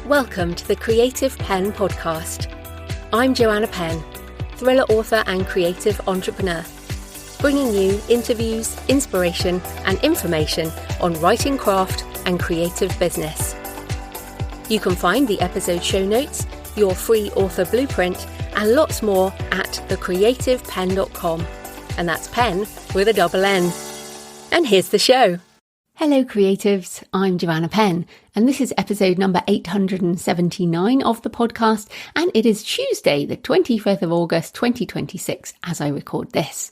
Welcome to the Creative Penn podcast. I'm Joanna Penn, thriller author and creative entrepreneur, bringing you interviews, inspiration and information on writing craft and creative business. You can find the episode show notes, your free author blueprint and lots more at thecreativepenn.com, and that's Penn with a double N. And here's the show. Hello creatives, I'm Joanna Penn, and this is episode number 879 of the podcast, and it is Tuesday, the 25th of August 2026 as I record this.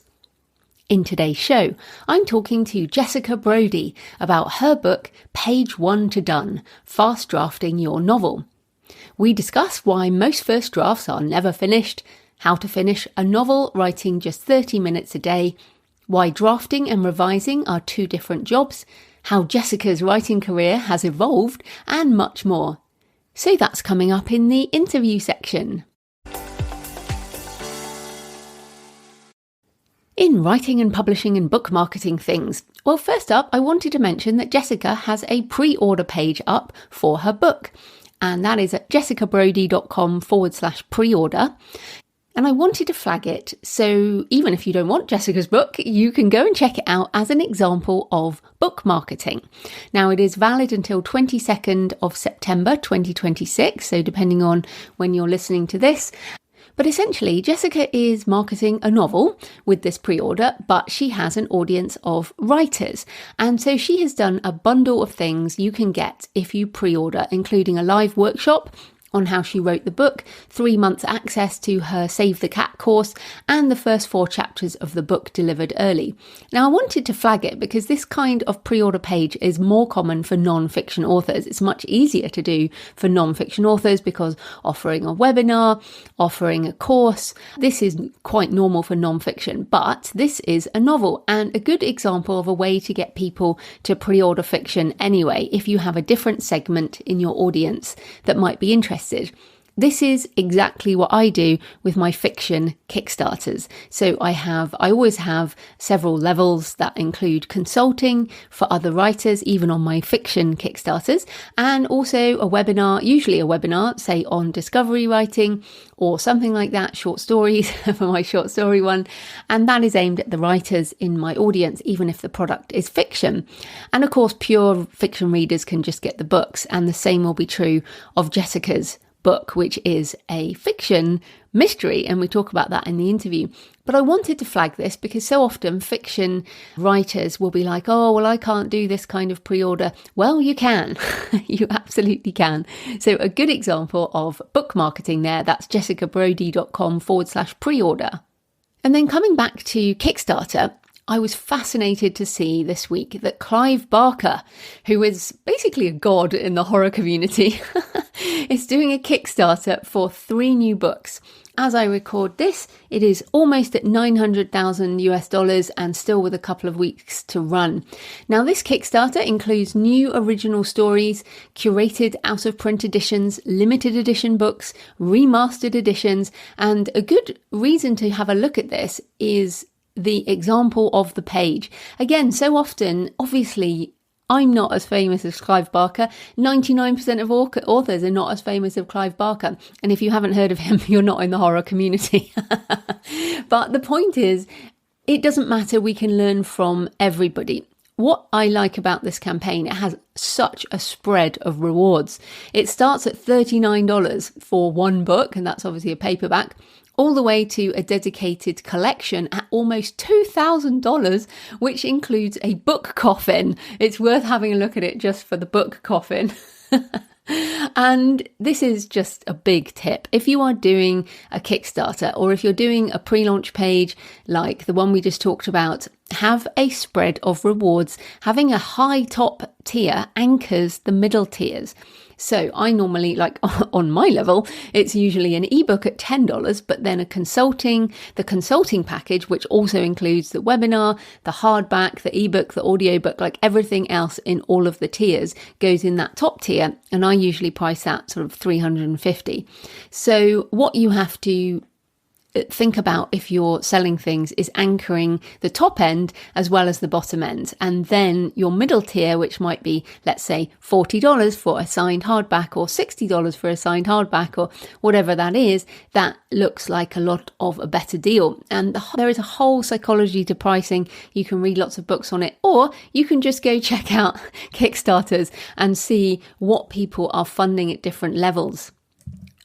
In today's show, I'm talking to Jessica Brody about her book, Page 1 to Done, Fast Drafting Your Novel. We discuss why most first drafts are never finished, how to finish a novel writing just 30 minutes a day, why drafting and revising are two different jobs, how Jessica's writing career has evolved, and much more. So that's coming up in the interview section. In writing and publishing and book marketing things, well, first up, I wanted to mention that Jessica has a pre-order page up for her book, and that is at jessicabrody.com/pre-order. And I wanted to flag it, so even if you don't want Jessica's book, you can go and check it out as an example of book marketing. Now, it is valid until 22nd of September 2026, so depending on when you're listening to this. But essentially, Jessica is marketing a novel with this pre-order, but she has an audience of writers. And so she has done a bundle of things you can get if you pre-order, including a live workshop on how she wrote the book, 3 months access to her Save the Cat course, and the first 4 chapters of the book delivered early. Now, I wanted to flag it because this kind of pre-order page is more common for non-fiction authors. It's much easier to do for non-fiction authors because offering a webinar, offering a course, this is quite normal for non-fiction, but this is a novel and a good example of a way to get people to pre-order fiction anyway, if you have a different segment in your audience that might be interested. This is exactly what I do with my fiction Kickstarters. So I always have several levels that include consulting for other writers, even on my fiction Kickstarters, and also a webinar, usually a webinar, say on discovery writing or something like that, short stories for my short story one. And that is aimed at the writers in my audience, even if the product is fiction. And of course, pure fiction readers can just get the books, and the same will be true of Jessica's book, which is a fiction mystery, and we talk about that in the interview. But I wanted to flag this because so often fiction writers will be like, oh, well, I can't do this kind of pre-order. Well, you can. You absolutely can. So a good example of book marketing there, that's jessicabrody.com/pre-order. And then coming back to Kickstarter, I was fascinated to see this week that Clive Barker, who is basically a god in the horror community, is doing a Kickstarter for 3 new books. As I record this, it is almost at $900,000 and still with a couple of weeks to run. Now, this Kickstarter includes new original stories, curated out-of-print editions, limited edition books, remastered editions, and a good reason to have a look at this is the example of the page. Again, so often, obviously, I'm not as famous as Clive Barker. 99% of authors are not as famous as Clive Barker. And if you haven't heard of him, you're not in the horror community. But the point is, it doesn't matter. We can learn from everybody. What I like about this campaign, it has such a spread of rewards. It starts at $39 for one book, and that's obviously a paperback, all the way to a dedicated collection at almost $2,000, which includes a book coffin. It's worth having a look at it just for the book coffin. And this is just a big tip. If you are doing a Kickstarter or if you're doing a pre-launch page like the one we just talked about, have a spread of rewards. Having a high top tier anchors the middle tiers. So I normally, like on my level, it's usually an ebook at $10, but then the consulting package, which also includes the webinar, the hardback, the ebook, the audiobook, like everything else in all of the tiers goes in that top tier. And I usually price that sort of $350. So what you have to think about, if you're selling things, is anchoring the top end as well as the bottom end. And then your middle tier, which might be, let's say, $40 for a signed hardback or $60 for a signed hardback or whatever that is, that looks like a lot of a better deal. And there is a whole psychology to pricing. You can read lots of books on it, or you can just go check out Kickstarters and see what people are funding at different levels.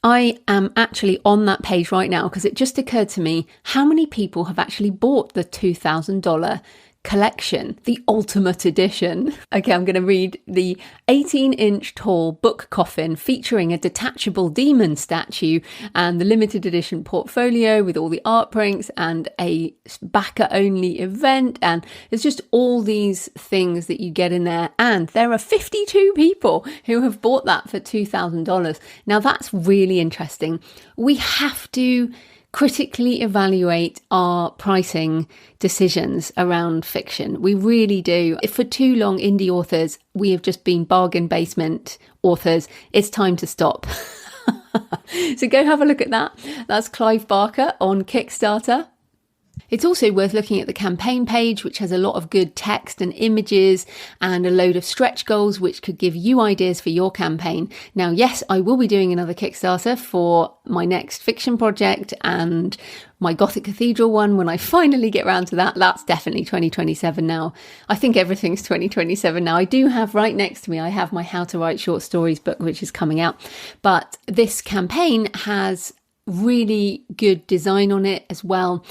I am actually on that page right now because it just occurred to me how many people have actually bought the $2,000 collection, the ultimate edition. Okay, I'm going to read the 18-inch tall book coffin featuring a detachable demon statue and the limited edition portfolio with all the art prints and a backer-only event. And it's just all these things that you get in there. And there are 52 people who have bought that for $2,000. Now, that's really interesting. We have to critically evaluate our pricing decisions around fiction. We really do. If for too long, indie authors, we have just been bargain basement authors. It's time to stop. So go have a look at that. That's Clive Barker on Kickstarter. It's also worth looking at the campaign page, which has a lot of good text and images and a load of stretch goals, which could give you ideas for your campaign. Now, yes, I will be doing another Kickstarter for my next fiction project and my Gothic Cathedral one when I finally get around to that. That's definitely 2027 now. I think everything's 2027 now. I do have right next to me, I have my How to Write Short Stories book, which is coming out. But this campaign has really good design on it as well.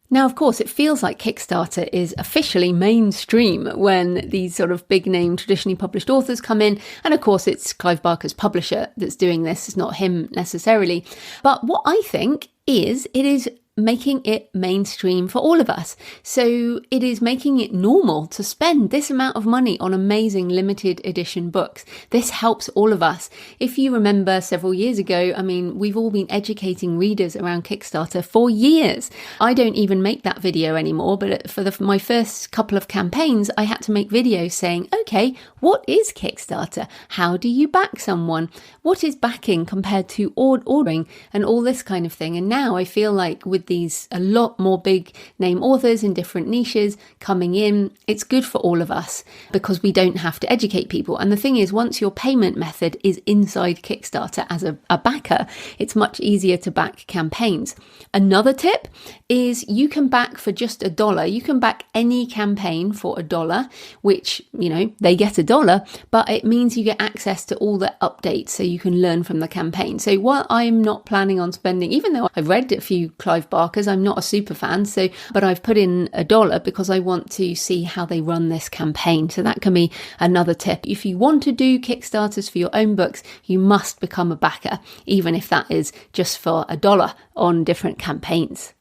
Now, of course, it feels like Kickstarter is officially mainstream when these sort of big name traditionally published authors come in. And of course, it's Clive Barker's publisher that's doing this. It's not him necessarily. But what I think is it is making it mainstream for all of us. So it is making it normal to spend this amount of money on amazing limited edition books. This helps all of us. If you remember several years ago, I mean, we've all been educating readers around Kickstarter for years. I don't even make that video anymore, but for my first couple of campaigns, I had to make videos saying, okay, what is Kickstarter? How do you back someone? What is backing compared to ordering and all this kind of thing? And now I feel like with these a lot more big name authors in different niches coming in, it's good for all of us because we don't have to educate people. And the thing is, once your payment method is inside Kickstarter as a backer, it's much easier to back campaigns. Another tip is you can back for just $1. You can back any campaign for $1, which, you know, they get $1, but it means you get access to all the updates so you can learn from the campaign. So while I'm not planning on spending, even though I've read a few Clive Barkers, I'm not a super fan, but I've put in $1 because I want to see how they run this campaign. So that can be another tip. If you want to do Kickstarters for your own books, you must become a backer, even if that is just for $1 on different campaigns.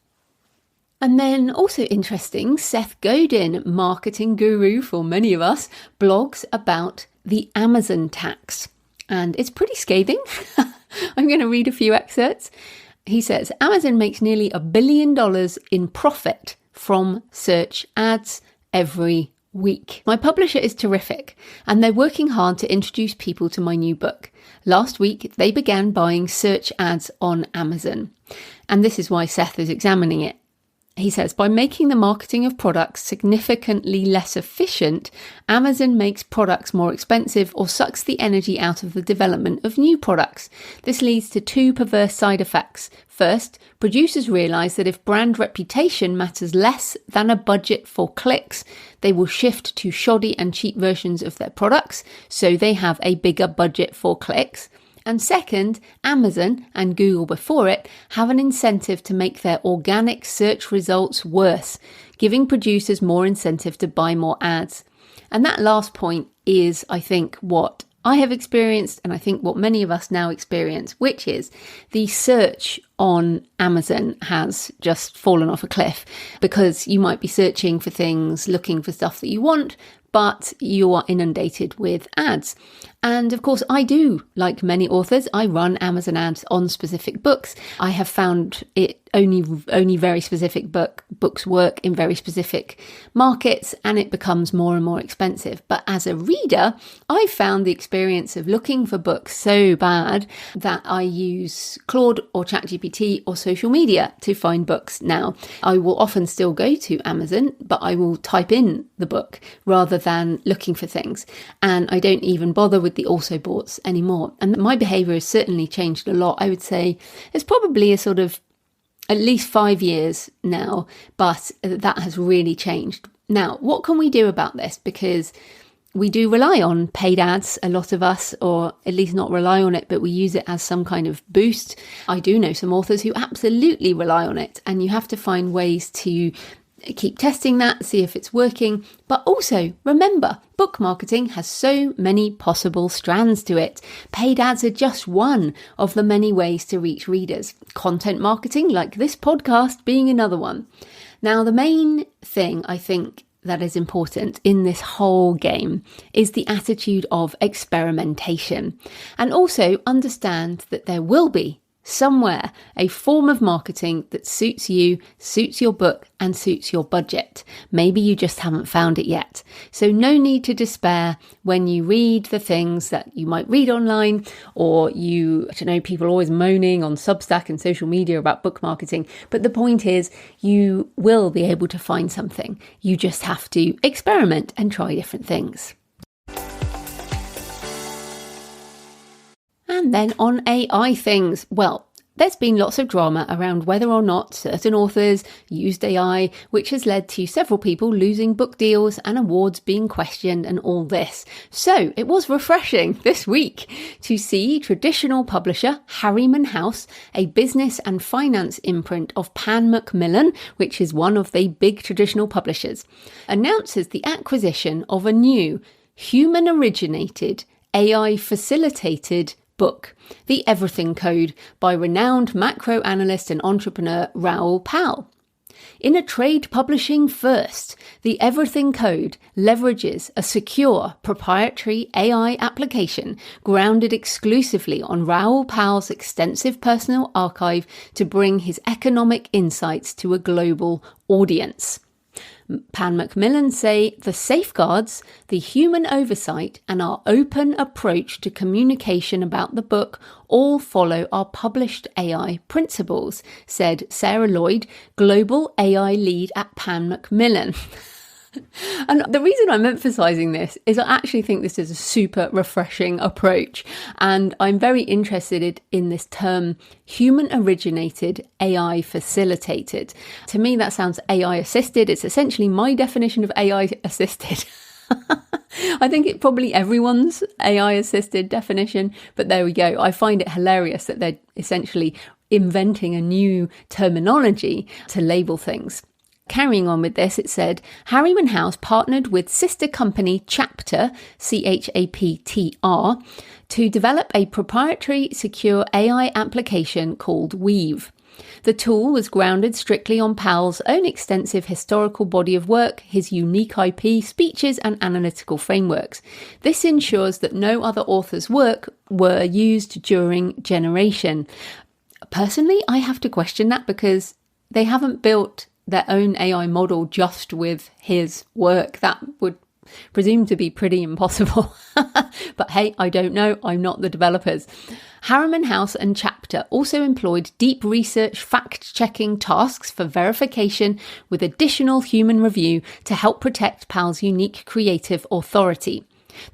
And then also interesting, Seth Godin, marketing guru for many of us, blogs about the Amazon tax. And it's pretty scathing. I'm going to read a few excerpts. He says, Amazon makes nearly $1 billion in profit from search ads every week. My publisher is terrific, and they're working hard to introduce people to my new book. Last week, they began buying search ads on Amazon. And this is why Seth is examining it. He says, by making the marketing of products significantly less efficient, Amazon makes products more expensive or sucks the energy out of the development of new products. This leads to two perverse side effects. First, producers realize that if brand reputation matters less than a budget for clicks, they will shift to shoddy and cheap versions of their products, so they have a bigger budget for clicks. And second, Amazon, and Google before it, have an incentive to make their organic search results worse, giving producers more incentive to buy more ads. And that last point is, I think, what I have experienced, and I think what many of us now experience, which is the search on Amazon has just fallen off a cliff, because you might be searching for things, looking for stuff that you want, but you are inundated with ads. And of course, I do, like many authors, I run Amazon ads on specific books. I have found it only very specific books work in very specific markets, and it becomes more and more expensive. But as a reader, I found the experience of looking for books so bad that I use Claude or ChatGPT or social media to find books now. I will often still go to Amazon, but I will type in the book rather than looking for things. And I don't even bother with the also boughts anymore. And my behaviour has certainly changed a lot. I would say it's probably a sort of at least 5 years now, but that has really changed. Now, what can we do about this? Because we do rely on paid ads, a lot of us, or at least not rely on it, but we use it as some kind of boost. I do know some authors who absolutely rely on it, and you have to find ways to keep testing that, see if it's working. But also remember, book marketing has so many possible strands to it. Paid ads are just one of the many ways to reach readers. Content marketing, like this podcast, being another one. Now, the main thing I think that is important in this whole game is the attitude of experimentation. And also understand that there will be somewhere a form of marketing that suits you, suits your book, and suits your budget. Maybe you just haven't found it yet. So no need to despair when you read the things that you might read online, or people are always moaning on Substack and social media about book marketing. But the point is, you will be able to find something. You just have to experiment and try different things. And then on AI things, well, there's been lots of drama around whether or not certain authors used AI, which has led to several people losing book deals and awards being questioned and all this. So it was refreshing this week to see traditional publisher Harriman House, a business and finance imprint of Pan Macmillan, which is one of the big traditional publishers, announces the acquisition of a new human-originated, AI-facilitated book, The Everything Code, by renowned macro analyst and entrepreneur Raoul Pal. In a trade publishing first, The Everything Code leverages a secure proprietary AI application grounded exclusively on Raoul Pal's extensive personal archive to bring his economic insights to a global audience. Pan Macmillan say the safeguards, the human oversight, and our open approach to communication about the book all follow our published AI principles, said Sarah Lloyd, global AI lead at Pan Macmillan. And the reason I'm emphasising this is I actually think this is a super refreshing approach, and I'm very interested in this term human-originated, AI-facilitated. To me, that sounds AI-assisted. It's essentially my definition of AI-assisted. I think it's probably everyone's AI-assisted definition, but there we go. I find it hilarious that they're essentially inventing a new terminology to label things. Carrying on with this, it said, Harriman House partnered with sister company Chapter, CHAPTR, to develop a proprietary secure AI application called Weave. The tool was grounded strictly on Pal's own extensive historical body of work, his unique IP, speeches and analytical frameworks. This ensures that no other author's work were used during generation. Personally, I have to question that because they haven't built their own AI model just with his work. That would presume to be pretty impossible. But hey, I don't know. I'm not the developers. Harriman House and Chapter also employed deep research fact-checking tasks for verification with additional human review to help protect Pal's unique creative authority.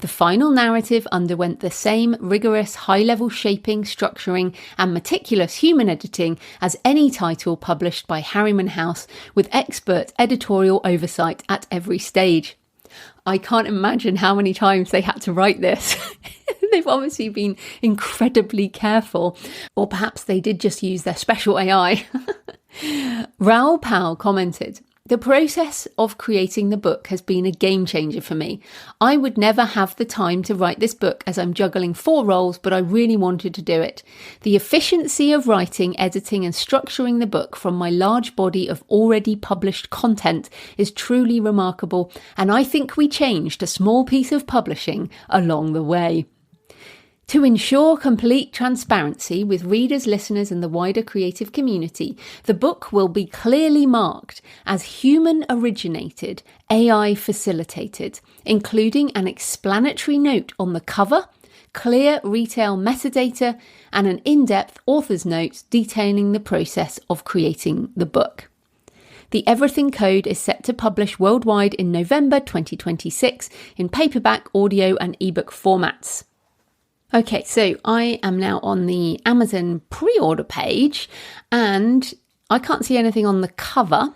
The final narrative underwent the same rigorous high-level shaping, structuring, and meticulous human editing as any title published by Harriman House, with expert editorial oversight at every stage. I can't imagine how many times they had to write this. They've obviously been incredibly careful, or perhaps they did just use their special AI. Raoul Pal commented, the process of creating the book has been a game changer for me. I would never have the time to write this book as I'm juggling 4 roles, but I really wanted to do it. The efficiency of writing, editing and structuring the book from my large body of already published content is truly remarkable, and I think we changed a small piece of publishing along the way. To ensure complete transparency with readers, listeners, and the wider creative community, the book will be clearly marked as human-originated, AI-facilitated, including an explanatory note on the cover, clear retail metadata, and an in-depth author's notes detailing the process of creating the book. The Everything Code is set to publish worldwide in November 2026 in paperback, audio, and ebook formats. Okay, so I am now on the Amazon pre-order page and I can't see anything on the cover.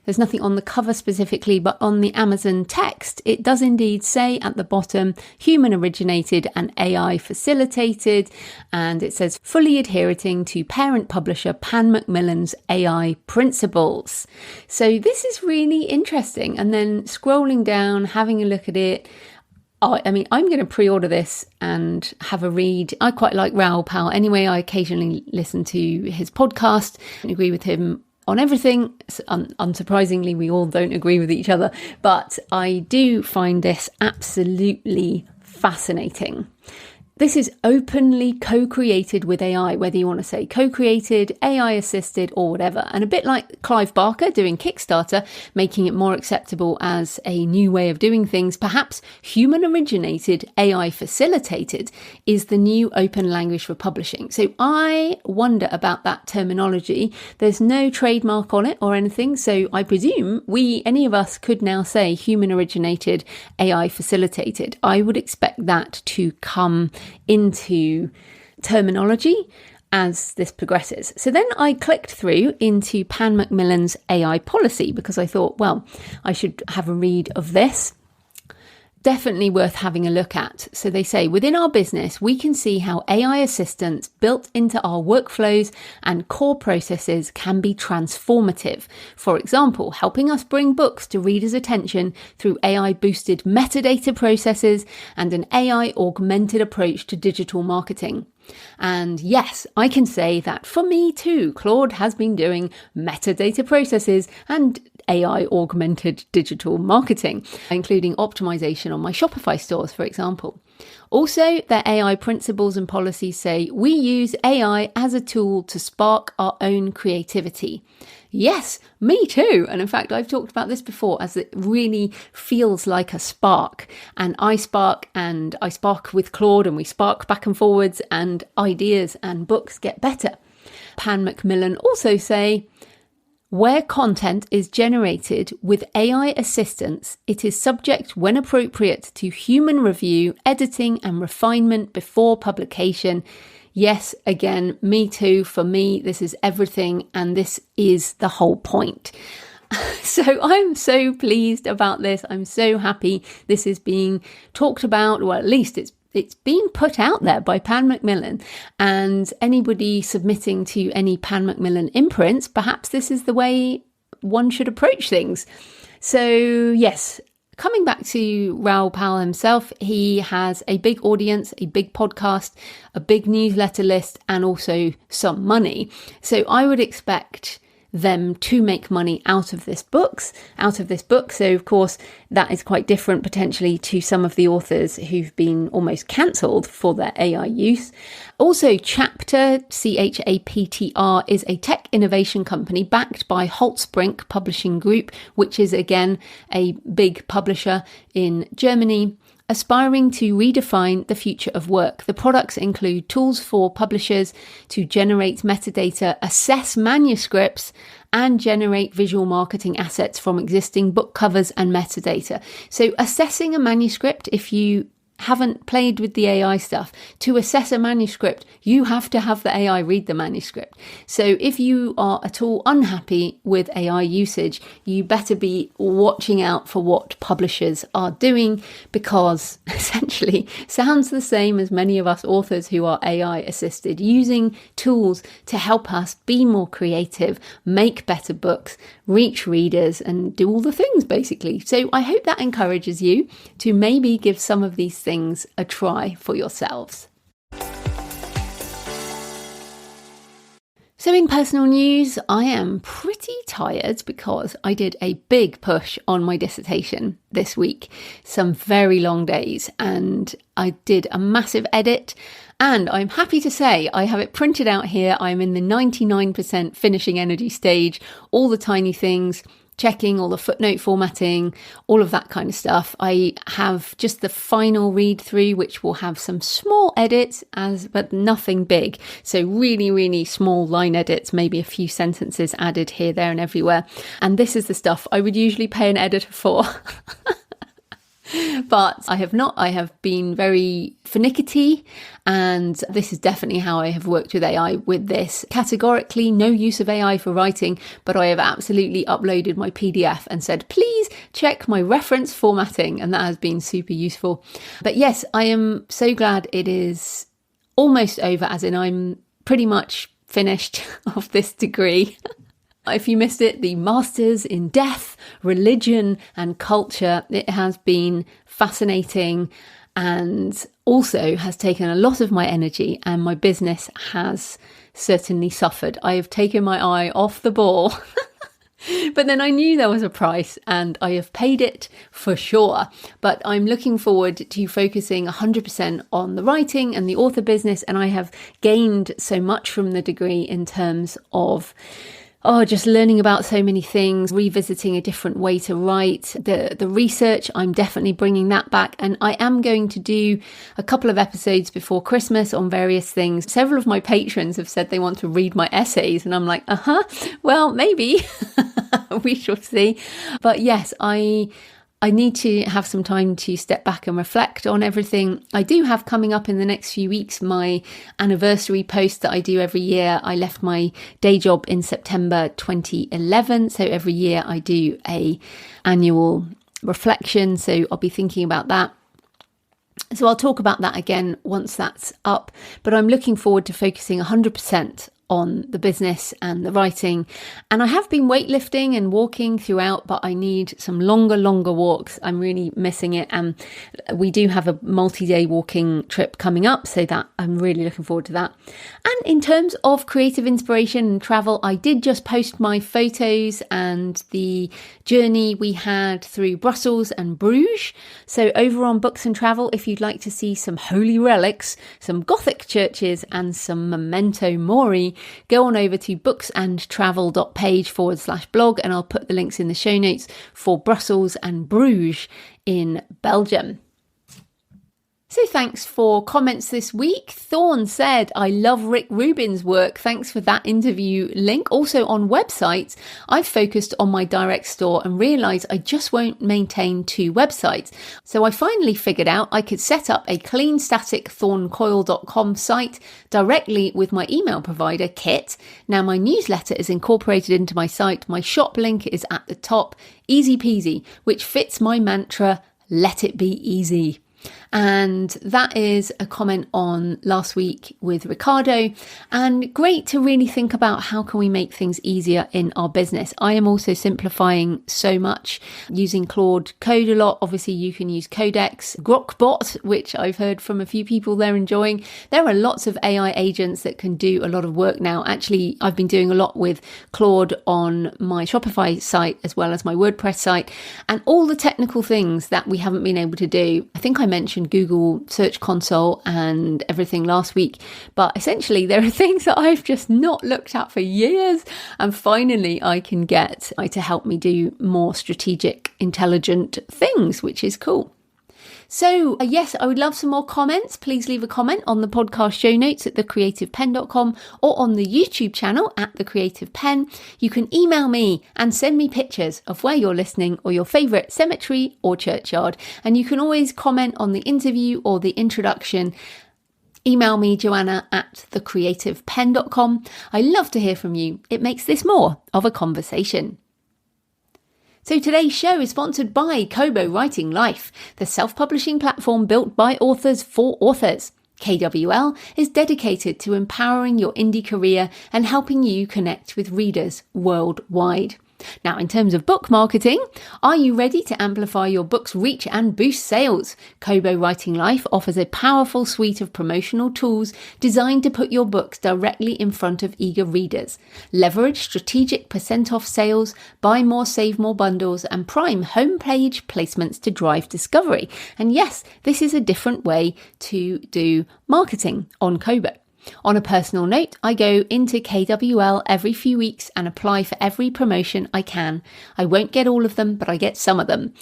There's nothing on the cover specifically, but on the Amazon text, it does indeed say at the bottom, human-originated and AI-facilitated, and it says fully adhering to parent publisher Pan Macmillan's AI principles. So this is really interesting. And then scrolling down, having a look at it, I mean, I'm going to pre-order this and have a read. I quite like Raoul Pal anyway. I occasionally listen to his podcast and agree with him on everything. Unsurprisingly, we all don't agree with each other, but I do find this absolutely fascinating. This is openly co-created with AI, whether you want to say co-created, AI-assisted or whatever. And a bit like Clive Barker doing Kickstarter, making it more acceptable as a new way of doing things, perhaps human-originated, AI-facilitated is the new open language for publishing. So I wonder about that terminology. There's no trademark on it or anything. So I presume any of us could now say human-originated, AI-facilitated. I would expect that to come into terminology as this progresses. So then I clicked through into Pan Macmillan's AI policy because I thought, well, I should have a read of this. Definitely worth having a look at. So they say, within our business, we can see how AI assistants built into our workflows and core processes can be transformative. For example, helping us bring books to readers' attention through AI-boosted metadata processes and an AI-augmented approach to digital marketing. And yes, I can say that for me too, Claude has been doing metadata processes and AI augmented digital marketing, including optimization on my Shopify stores, for example. Also, their AI principles and policies say we use AI as a tool to spark our own creativity. Yes, me too. And in fact, I've talked about this before as it really feels like a spark. And I spark with Claude and we spark back and forwards and ideas and books get better. Pan Macmillan also say, where content is generated with AI assistance, it is subject, when appropriate, to human review, editing and refinement before publication. Yes, again, me too. For me, this is everything and this is the whole point. So I'm so pleased about this. I'm so happy this is being talked about, or at least it's being put out there by Pan Macmillan, and anybody submitting to any Pan Macmillan imprints, perhaps this is the way one should approach things. So yes, coming back to Raoul Pal himself, he has a big audience, a big podcast, a big newsletter list, and also some money. So I would expect them to make money out of this book. So of course that is quite different potentially to some of the authors who've been almost cancelled for their AI use. Also, Chapter, CHAPTR, is a tech innovation company backed by Holtzbrinck Publishing Group, which is again a big publisher in Germany, aspiring to redefine the future of work. The products include tools for publishers to generate metadata, assess manuscripts, and generate visual marketing assets from existing book covers and metadata. So assessing a manuscript, if you haven't played with the AI stuff, to assess a manuscript, you have to have the AI read the manuscript. So if you are at all unhappy with AI usage, you better be watching out for what publishers are doing, because essentially sounds the same as many of us authors who are AI assisted, using tools to help us be more creative, make better books, reach readers, and do all the things basically. So I hope that encourages you to maybe give some of these things a try for yourselves. So in personal news, I am pretty tired because I did a big push on my dissertation this week, some very long days, and I did a massive edit And I'm happy to say I have it printed out here. I'm in the 99% finishing energy stage, all the tiny things, checking all the footnote formatting, all of that kind of stuff. I have just the final read through, which will have some small edits, but nothing big. So really, really small line edits, maybe a few sentences added here, there and everywhere. And this is the stuff I would usually pay an editor for. But I have not. I have been very finicky, and this is definitely how I have worked with AI with this. Categorically, no use of AI for writing, but I have absolutely uploaded my PDF and said, please check my reference formatting, and that has been super useful. But yes, I am so glad it is almost over, as in I'm pretty much finished of this degree. If you missed it, the Masters in Death, Religion and Culture, it has been fascinating and also has taken a lot of my energy, and my business has certainly suffered. I have taken my eye off the ball. But then I knew there was a price, and I have paid it for sure. But I'm looking forward to focusing 100% on the writing and the author business, and I have gained so much from the degree in terms of just learning about so many things, revisiting a different way to write. The research, I'm definitely bringing that back. And I am going to do a couple of episodes before Christmas on various things. Several of my patrons have said they want to read my essays, and I'm like, well, maybe. We shall see. But yes, I need to have some time to step back and reflect on everything. I do have coming up in the next few weeks my anniversary post that I do every year. I left my day job in September 2011. So every year I do a annual reflection. So I'll be thinking about that. So I'll talk about that again once that's up. But I'm looking forward to focusing 100% on the business and the writing. And I have been weightlifting and walking throughout, but I need some longer walks. I'm really missing it. And we do have a multi-day walking trip coming up, so that I'm really looking forward to that. And in terms of creative inspiration and travel, I did just post my photos and the journey we had through Brussels and Bruges. So over on Books and Travel, if you'd like to see some holy relics, some Gothic churches and some memento mori, go on over to booksandtravel.page/blog, and I'll put the links in the show notes for Brussels and Bruges in Belgium. So thanks for comments this week. Thorn said, I love Rick Rubin's work. Thanks for that interview link. Also on websites, I've focused on my direct store and realised I just won't maintain 2 websites. So I finally figured out I could set up a clean static thorncoil.com site directly with my email provider, Kit. Now my newsletter is incorporated into my site. My shop link is at the top, easy peasy, which fits my mantra, let it be easy. And that is a comment on last week with Ricardo, and great to really think about how can we make things easier in our business. I am also simplifying so much using Claude Code a lot. Obviously you can use Codex, Grokbot, which I've heard from a few people they're enjoying. There are lots of AI agents that can do a lot of work now. Actually, I've been doing a lot with Claude on my Shopify site as well as my WordPress site, and all the technical things that we haven't been able to do. I think I mentioned Google Search Console and everything last week, but essentially there are things that I've just not looked at for years, and finally I can get AI to help me do more strategic, intelligent things, which is cool. So yes, I would love some more comments. Please leave a comment on the podcast show notes at thecreativepenn.com or on the YouTube channel at The Creative Penn. You can email me and send me pictures of where you're listening or your favourite cemetery or churchyard. And you can always comment on the interview or the introduction. Email me, Joanna, at thecreativepenn.com. I love to hear from you. It makes this more of a conversation. So today's show is sponsored by Kobo Writing Life, the self-publishing platform built by authors for authors. KWL is dedicated to empowering your indie career and helping you connect with readers worldwide. Now, in terms of book marketing, are you ready to amplify your book's reach and boost sales? Kobo Writing Life offers a powerful suite of promotional tools designed to put your books directly in front of eager readers. Leverage strategic percent off sales, buy more, save more bundles, and prime homepage placements to drive discovery. And yes, this is a different way to do marketing on Kobo. On a personal note, I go into KWL every few weeks and apply for every promotion I can. I won't get all of them, but I get some of them.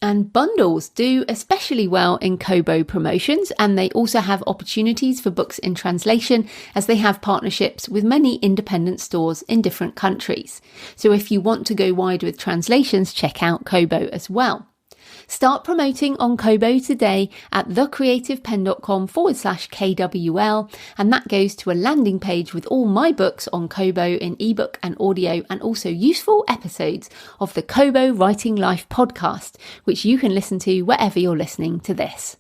And bundles do especially well in Kobo promotions, and they also have opportunities for books in translation as they have partnerships with many independent stores in different countries. So if you want to go wide with translations, check out Kobo as well. Start promoting on Kobo today at thecreativepenn.com/KWL, and that goes to a landing page with all my books on Kobo in ebook and audio, and also useful episodes of the Kobo Writing Life podcast, which you can listen to wherever you're listening to this.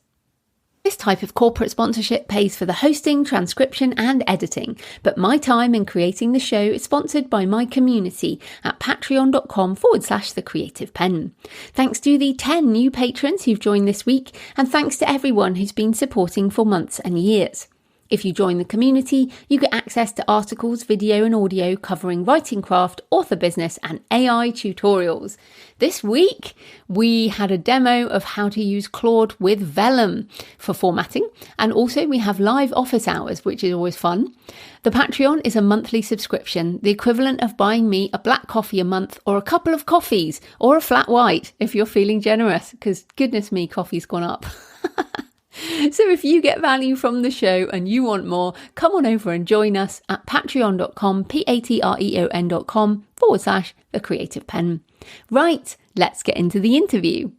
This type of corporate sponsorship pays for the hosting, transcription and editing, but my time in creating the show is sponsored by my community at patreon.com/thecreativepenn. Thanks to the 10 new patrons who've joined this week, and thanks to everyone who's been supporting for months and years. If you join the community, you get access to articles, video and audio covering writing craft, author business and AI tutorials. This week, we had a demo of how to use Claude with Vellum for formatting, and also we have live office hours, which is always fun. The Patreon is a monthly subscription, the equivalent of buying me a black coffee a month or a couple of coffees or a flat white if you're feeling generous, because goodness me, coffee's gone up. So if you get value from the show and you want more, come on over and join us at patreon.com, patreon.com/thecreativepenn. Right, let's get into the interview.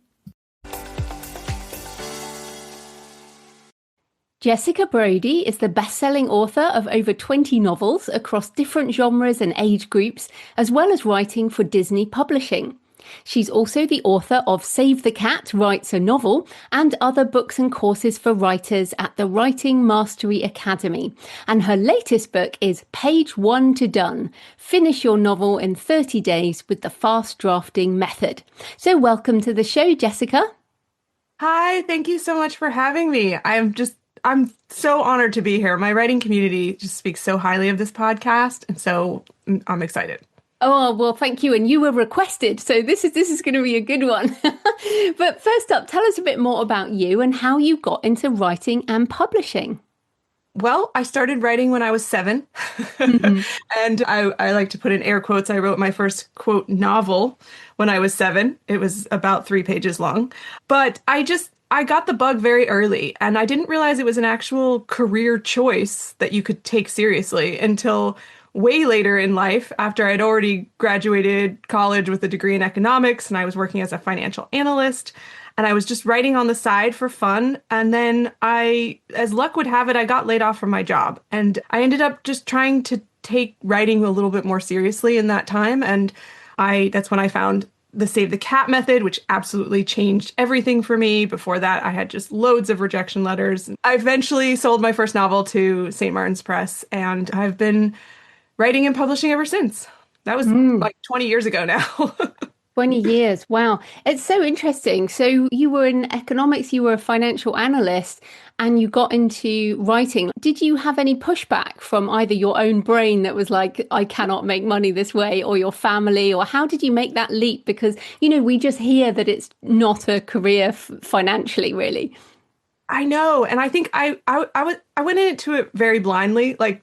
Jessica Brody is the best-selling author of over 20 novels across different genres and age groups, as well as writing for Disney Publishing. She's also the author of Save the Cat Writes a Novel and other books and courses for writers at the Writing Mastery Academy. And her latest book is Page 1 to Done. Finish your novel in 30 days with the fast drafting method. So welcome to the show, Jessica. Hi, thank you so much for having me. I'm so honored to be here. My writing community just speaks so highly of this podcast, and so I'm excited. Oh, well, thank you. And you were requested, so this is going to be a good one. But first up, tell us a bit more about you and how you got into writing and publishing. Well, I started writing when I was 7. Mm-hmm. And I like to put in air quotes. I wrote my first, quote, novel when I was 7. It was about 3 pages long. But I got the bug very early, and I didn't realize it was an actual career choice that you could take seriously until way later in life, after I'd already graduated college with a degree in economics and I was working as a financial analyst, and I was just writing on the side for fun. And then as luck would have it, I got laid off from my job, and I ended up just trying to take writing a little bit more seriously in that time. And that's when I found the Save the Cat method, which absolutely changed everything for me. Before that, I had just loads of rejection letters. I eventually sold my first novel to St. Martin's Press, and I've been writing and publishing ever since. That was like 20 years ago now. 20 years. Wow. It's so interesting. So you were in economics, you were a financial analyst, and you got into writing. Did you have any pushback from either your own brain that was like, I cannot make money this way, or your family, or how did you make that leap? Because, we just hear that it's not a career financially, really. I know. And I think I went into it very blindly, like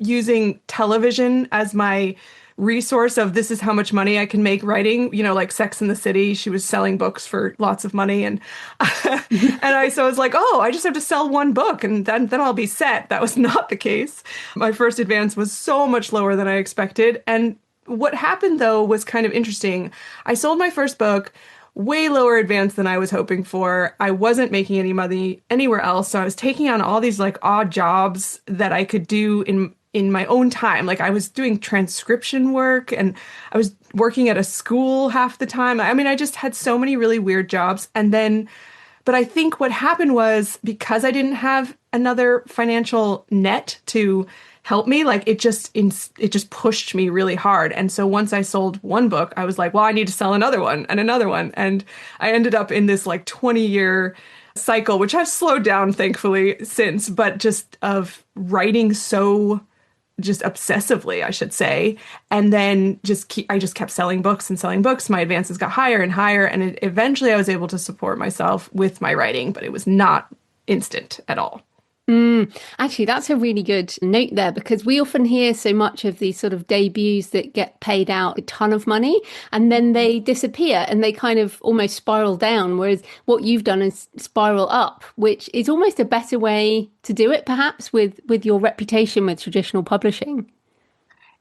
using television as my resource of this is how much money I can make writing, like Sex and the City. She was selling books for lots of money. And I was like, oh, I just have to sell one book and then I'll be set. That was not the case. My first advance was so much lower than I expected. And what happened, though, was kind of interesting. I sold my first book, way lower advance than I was hoping for. I wasn't making any money anywhere else. So I was taking on all these like odd jobs that I could do in my own time. Like I was doing transcription work and I was working at a school half the time. I mean, I just had so many really weird jobs. But I think what happened was because I didn't have another financial net to help me. Like it just pushed me really hard. And so once I sold one book, I was like, well, I need to sell another one and another one. And I ended up in this like 20-year cycle, which I've slowed down thankfully since, but just of writing so just obsessively, I should say. And then I just kept selling books and selling books. My advances got higher and higher. And eventually I was able to support myself with my writing, but it was not instant at all. Actually, that's a really good note there because we often hear so much of these sort of debuts that get paid out a ton of money and then they disappear and they kind of almost spiral down. Whereas what you've done is spiral up, which is almost a better way to do it, perhaps with your reputation with traditional publishing.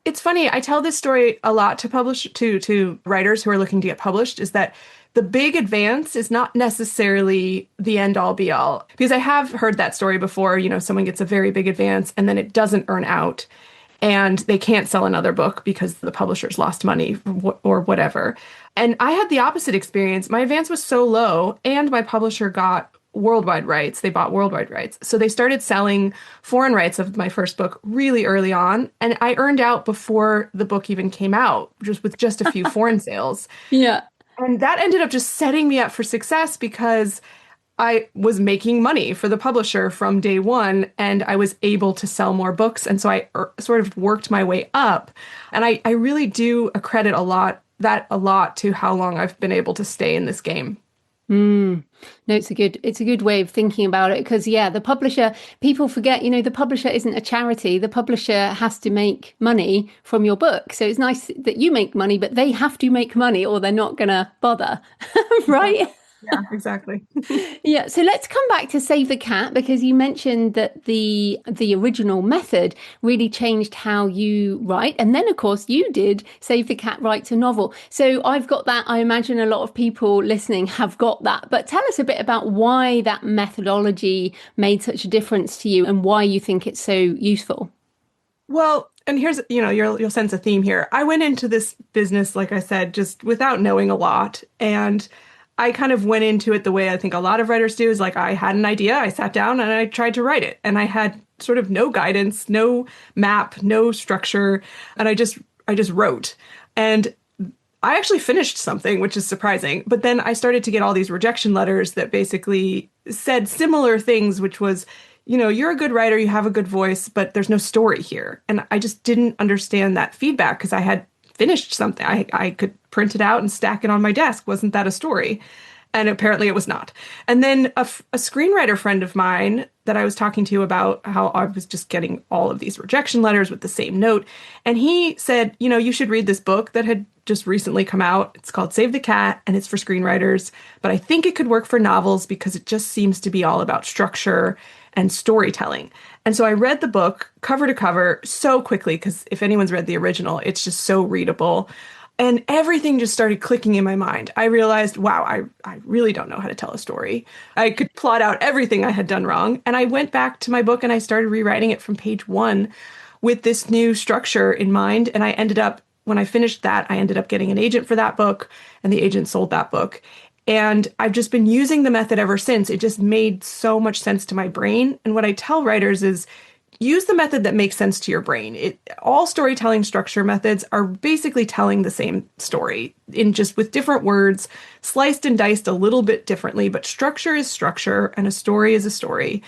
It's funny, I tell this story a lot to writers who are looking to get published, is that the big advance is not necessarily the end all be all. Because I have heard that story before, someone gets a very big advance and then it doesn't earn out and they can't sell another book because the publisher's lost money or whatever. And I had the opposite experience. My advance was so low and my publisher got worldwide rights. They bought worldwide rights. So they started selling foreign rights of my first book really early on. And I earned out before the book even came out, just with just a few foreign sales. Yeah. And that ended up just setting me up for success because I was making money for the publisher from day one and I was able to sell more books. And so I sort of worked my way up. And I really do accredit a lot to how long I've been able to stay in this game. No, it's a good way of thinking about it because the publisher, people forget, the publisher isn't a charity. The publisher has to make money from your book. So it's nice that you make money, but they have to make money or they're not going to bother. Right? Yeah, exactly. Yeah, so let's come back to Save the Cat because you mentioned that the original method really changed how you write. And then, of course, you did Save the Cat writes a novel. So I've got that. I imagine a lot of people listening have got that. But tell us a bit about why that methodology made such a difference to you and why you think it's so useful. Well, and here's, you'll sense a theme here. I went into this business, like I said, just without knowing a lot. And I kind of went into it the way I think a lot of writers do is like I had an idea, I sat down and I tried to write it. And I had sort of no guidance, no map, no structure. And I just wrote. And I actually finished something, which is surprising. But then I started to get all these rejection letters that basically said similar things, which was, you're a good writer, you have a good voice, but there's no story here. And I just didn't understand that feedback because I had finished something. I could print it out and stack it on my desk. Wasn't that a story? And apparently it was not. And then a screenwriter friend of mine that I was talking to about how I was just getting all of these rejection letters with the same note. And he said, you should read this book that had just recently come out. It's called Save the Cat and it's for screenwriters. But I think it could work for novels because it just seems to be all about structure and storytelling. And so I read the book cover to cover so quickly because if anyone's read the original, it's just so readable. And everything just started clicking in my mind. I realized, wow, I really don't know how to tell a story. I could plot out everything I had done wrong. And I went back to my book and I started rewriting it from page one with this new structure in mind. And when I finished that, I ended up getting an agent for that book and the agent sold that book. And I've just been using the method ever since. It just made so much sense to my brain. And what I tell writers is use the method that makes sense to your brain. All storytelling structure methods are basically telling the same story in just with different words, sliced and diced a little bit differently, but structure is structure and a story is a story.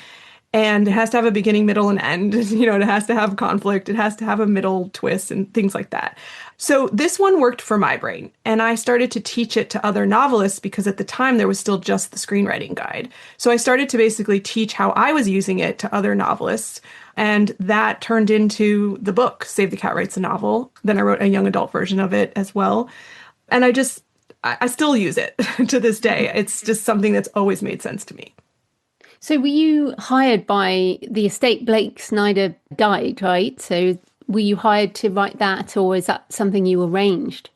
And it has to have a beginning, middle, and end. It has to have conflict. It has to have a middle twist and things like that. So this one worked for my brain. And I started to teach it to other novelists because at the time there was still just the screenwriting guide. So I started to basically teach how I was using it to other novelists. And that turned into the book, Save the Cat Writes a Novel. Then I wrote a young adult version of it as well. And I still use it to this day. It's just something that's always made sense to me. So were you hired by the estate? Blake Snyder died, right? So were you hired to write that, or is that something you arranged?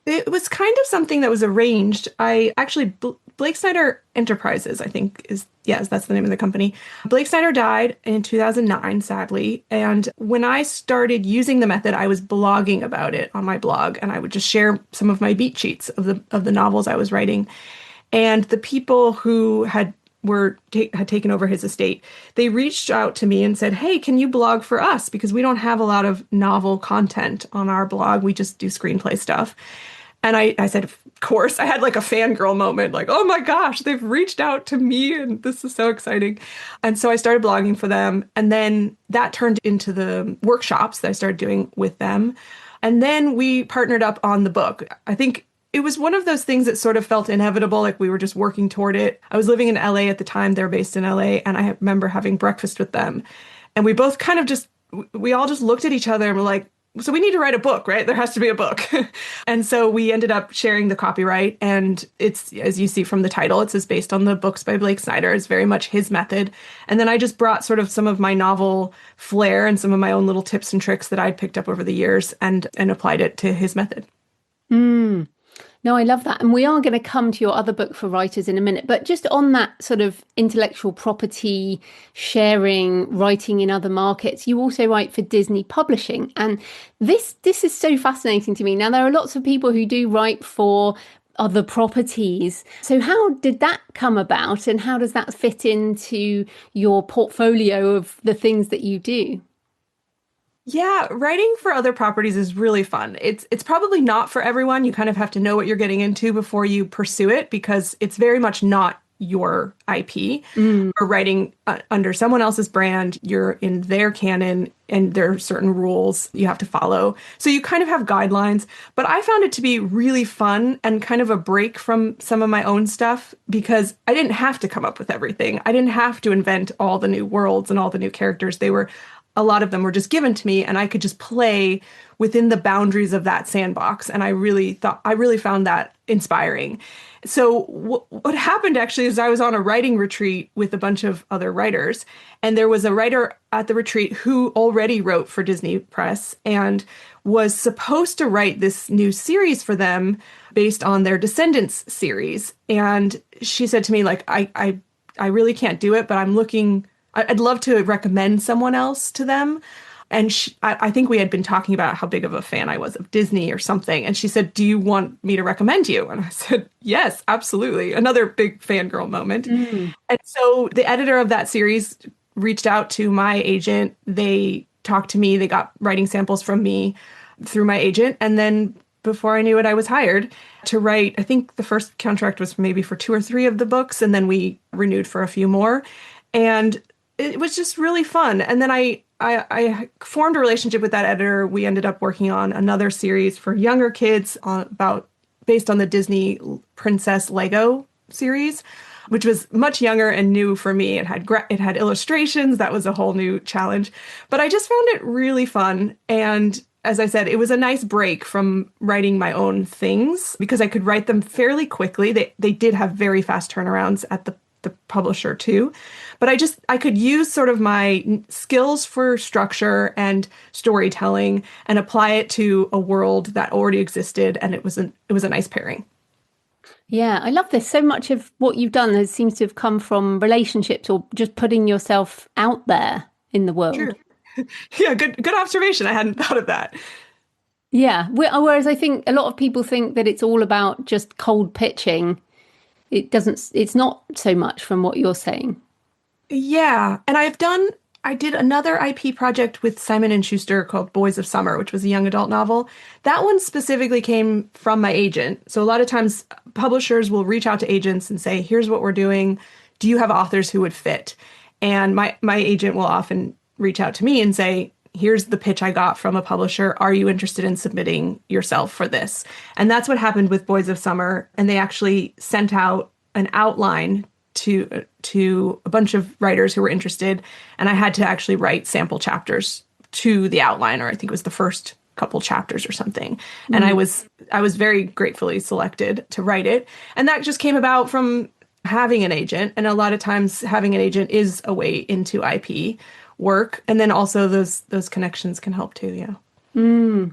It was kind of something that was arranged. Blake Snyder Enterprises, I think that's the name of the company. Blake Snyder died in 2009, sadly. And when I started using the method, I was blogging about it on my blog, and I would just share some of my beat sheets of the novels I was writing. And the people who had taken over his estate, they reached out to me and said, "Hey, can you blog for us? Because we don't have a lot of novel content on our blog. We just do screenplay stuff." And I said, "Of course." I had like a fangirl moment, like, "Oh my gosh, they've reached out to me and this is so exciting." And so I started blogging for them. And then that turned into the workshops that I started doing with them. And then we partnered up on the book. I think it was one of those things that sort of felt inevitable, like we were just working toward it. I was living in LA at the time. They're based in LA. And I remember having breakfast with them. And we both kind of we all just looked at each other and were like, so we need to write a book, right? There has to be a book. And so we ended up sharing the copyright. And it's, as you see from the title, it says based on the books by Blake Snyder. It's very much his method. And then I just brought sort of some of my novel flair and some of my own little tips and tricks that I'd picked up over the years and applied it to his method. Mm. No, I love that. And we are going to come to your other book for writers in a minute. But just on that sort of intellectual property sharing, writing in other markets, you also write for Disney Publishing. And this is so fascinating to me. Now, there are lots of people who do write for other properties. So how did that come about? And how does that fit into your portfolio of the things that you do? Yeah, writing for other properties is really fun. It's probably not for everyone. You kind of have to know what you're getting into before you pursue it because it's very much not your IP. Mm. Or writing under someone else's brand, you're in their canon and there are certain rules you have to follow. So you kind of have guidelines, but I found it to be really fun and kind of a break from some of my own stuff because I didn't have to come up with everything. I didn't have to invent all the new worlds and all the new characters. A lot of them were just given to me and I could just play within the boundaries of that sandbox. And I really found that inspiring. So what happened actually is I was on a writing retreat with a bunch of other writers, and there was a writer at the retreat who already wrote for Disney Press and was supposed to write this new series for them based on their Descendants series. And she said to me, like, I really can't do it, but I'd love to recommend someone else to them. And I think we had been talking about how big of a fan I was of Disney or something. And she said, "Do you want me to recommend you?" And I said, "Yes, absolutely." Another big fangirl moment. Mm. And so the editor of that series reached out to my agent. They talked to me. They got writing samples from me through my agent. And then before I knew it, I was hired to write. I think the first contract was maybe for 2 or 3 of the books. And then we renewed for a few more. And it was just really fun. And then I formed a relationship with that editor. We ended up working on another series for younger kids based on the Disney Princess Lego series, which was much younger and new for me. It had illustrations. That was a whole new challenge. But I just found it really fun. And as I said, it was a nice break from writing my own things because I could write them fairly quickly. They did have very fast turnarounds at the publisher too. But I could use sort of my skills for structure and storytelling and apply it to a world that already existed. And it was a nice pairing. Yeah, I love this. So much of what you've done seems to have come from relationships or just putting yourself out there in the world. True. Yeah, good observation. I hadn't thought of that. Yeah. Whereas I think a lot of people think that it's all about just cold pitching. It's not so much from what you're saying. Yeah. And I did another IP project with Simon & Schuster called Boys of Summer, which was a young adult novel. That one specifically came from my agent. So a lot of times publishers will reach out to agents and say, "Here's what we're doing. Do you have authors who would fit?" And my agent will often reach out to me and say, "Here's the pitch I got from a publisher. Are you interested in submitting yourself for this?" And that's what happened with Boys of Summer. And they actually sent out an outline to a bunch of writers who were interested. And I had to actually write sample chapters to the outline, or I think it was the first couple chapters or something. Mm-hmm. And I was very gratefully selected to write it. And that just came about from having an agent. And a lot of times having an agent is a way into IP work. And then also those connections can help too. Yeah.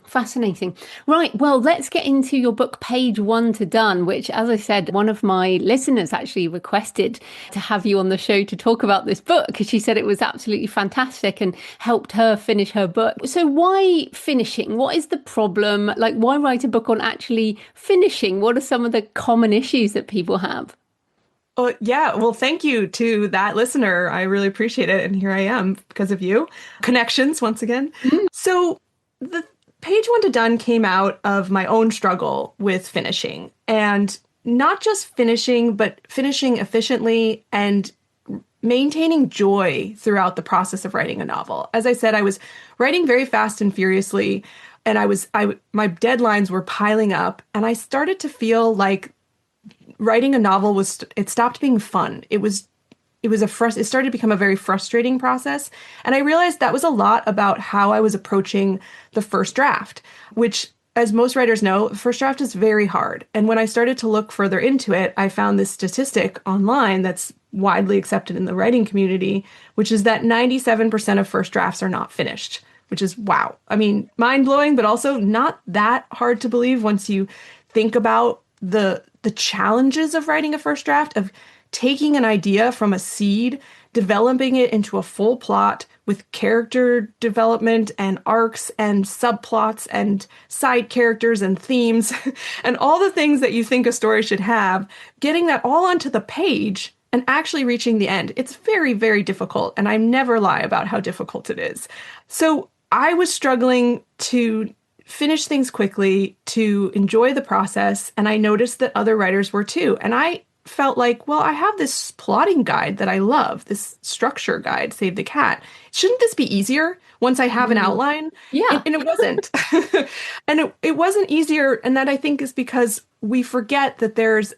Fascinating. Right. Well, let's get into your book, Page 1 to Done, which, as I said, one of my listeners actually requested to have you on the show to talk about this book because she said it was absolutely fantastic and helped her finish her book. So why finishing? What is the problem? Like, why write a book on actually finishing? What are some of the common issues that people have? Oh, yeah. Well, thank you to that listener. I really appreciate it. And here I am because of you. Connections, once again. Mm. So, the page one to done came out of my own struggle with finishing, and not just finishing, but finishing efficiently and maintaining joy throughout the process of writing a novel. As I said, I was writing very fast and furiously, and my deadlines were piling up, and I started to feel like writing a novel it stopped being fun. It started to become a very frustrating process, and I realized that was a lot about how I was approaching the first draft, which, as most writers know, the first draft is very hard. And when I started to look further into it, I found this statistic online that's widely accepted in the writing community, which is that 97% of first drafts are not finished, which is wow. I mean, mind-blowing, but also not that hard to believe once you think about the challenges of writing a first draft, of taking an idea from a seed, developing it into a full plot with character development and arcs and subplots and side characters and themes and all the things that you think a story should have, getting that all onto the page and actually reaching the end. It's very, very difficult, and I never lie about how difficult it is. So I was struggling to finish things quickly, to enjoy the process, and I noticed that other writers were too. And I felt like, well, I have this plotting guide that I love, this structure guide, Save the Cat. Shouldn't this be easier once I have an outline? Yeah. And it wasn't. And it wasn't easier. And that, I think, is because we forget that there's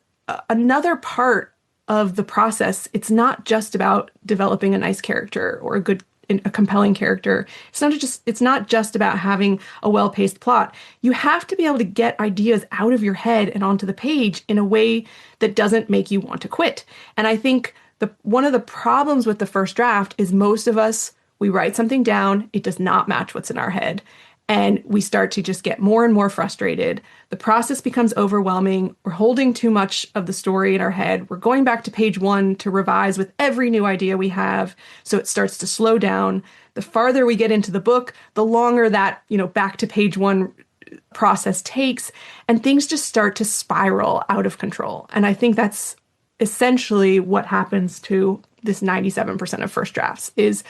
another part of the process. It's not just about developing a nice character or a compelling character. It's not just about having a well-paced plot. You have to be able to get ideas out of your head and onto the page in a way that doesn't make you want to quit. And I think one of the problems with the first draft is most of us, we write something down, it does not match what's in our head, and we start to just get more and more frustrated. The process becomes overwhelming. We're holding too much of the story in our head. We're going back to page one to revise with every new idea we have. So it starts to slow down. The farther we get into the book, the longer that, back to page one process takes, and things just start to spiral out of control. And I think that's essentially what happens to this 97% of first drafts is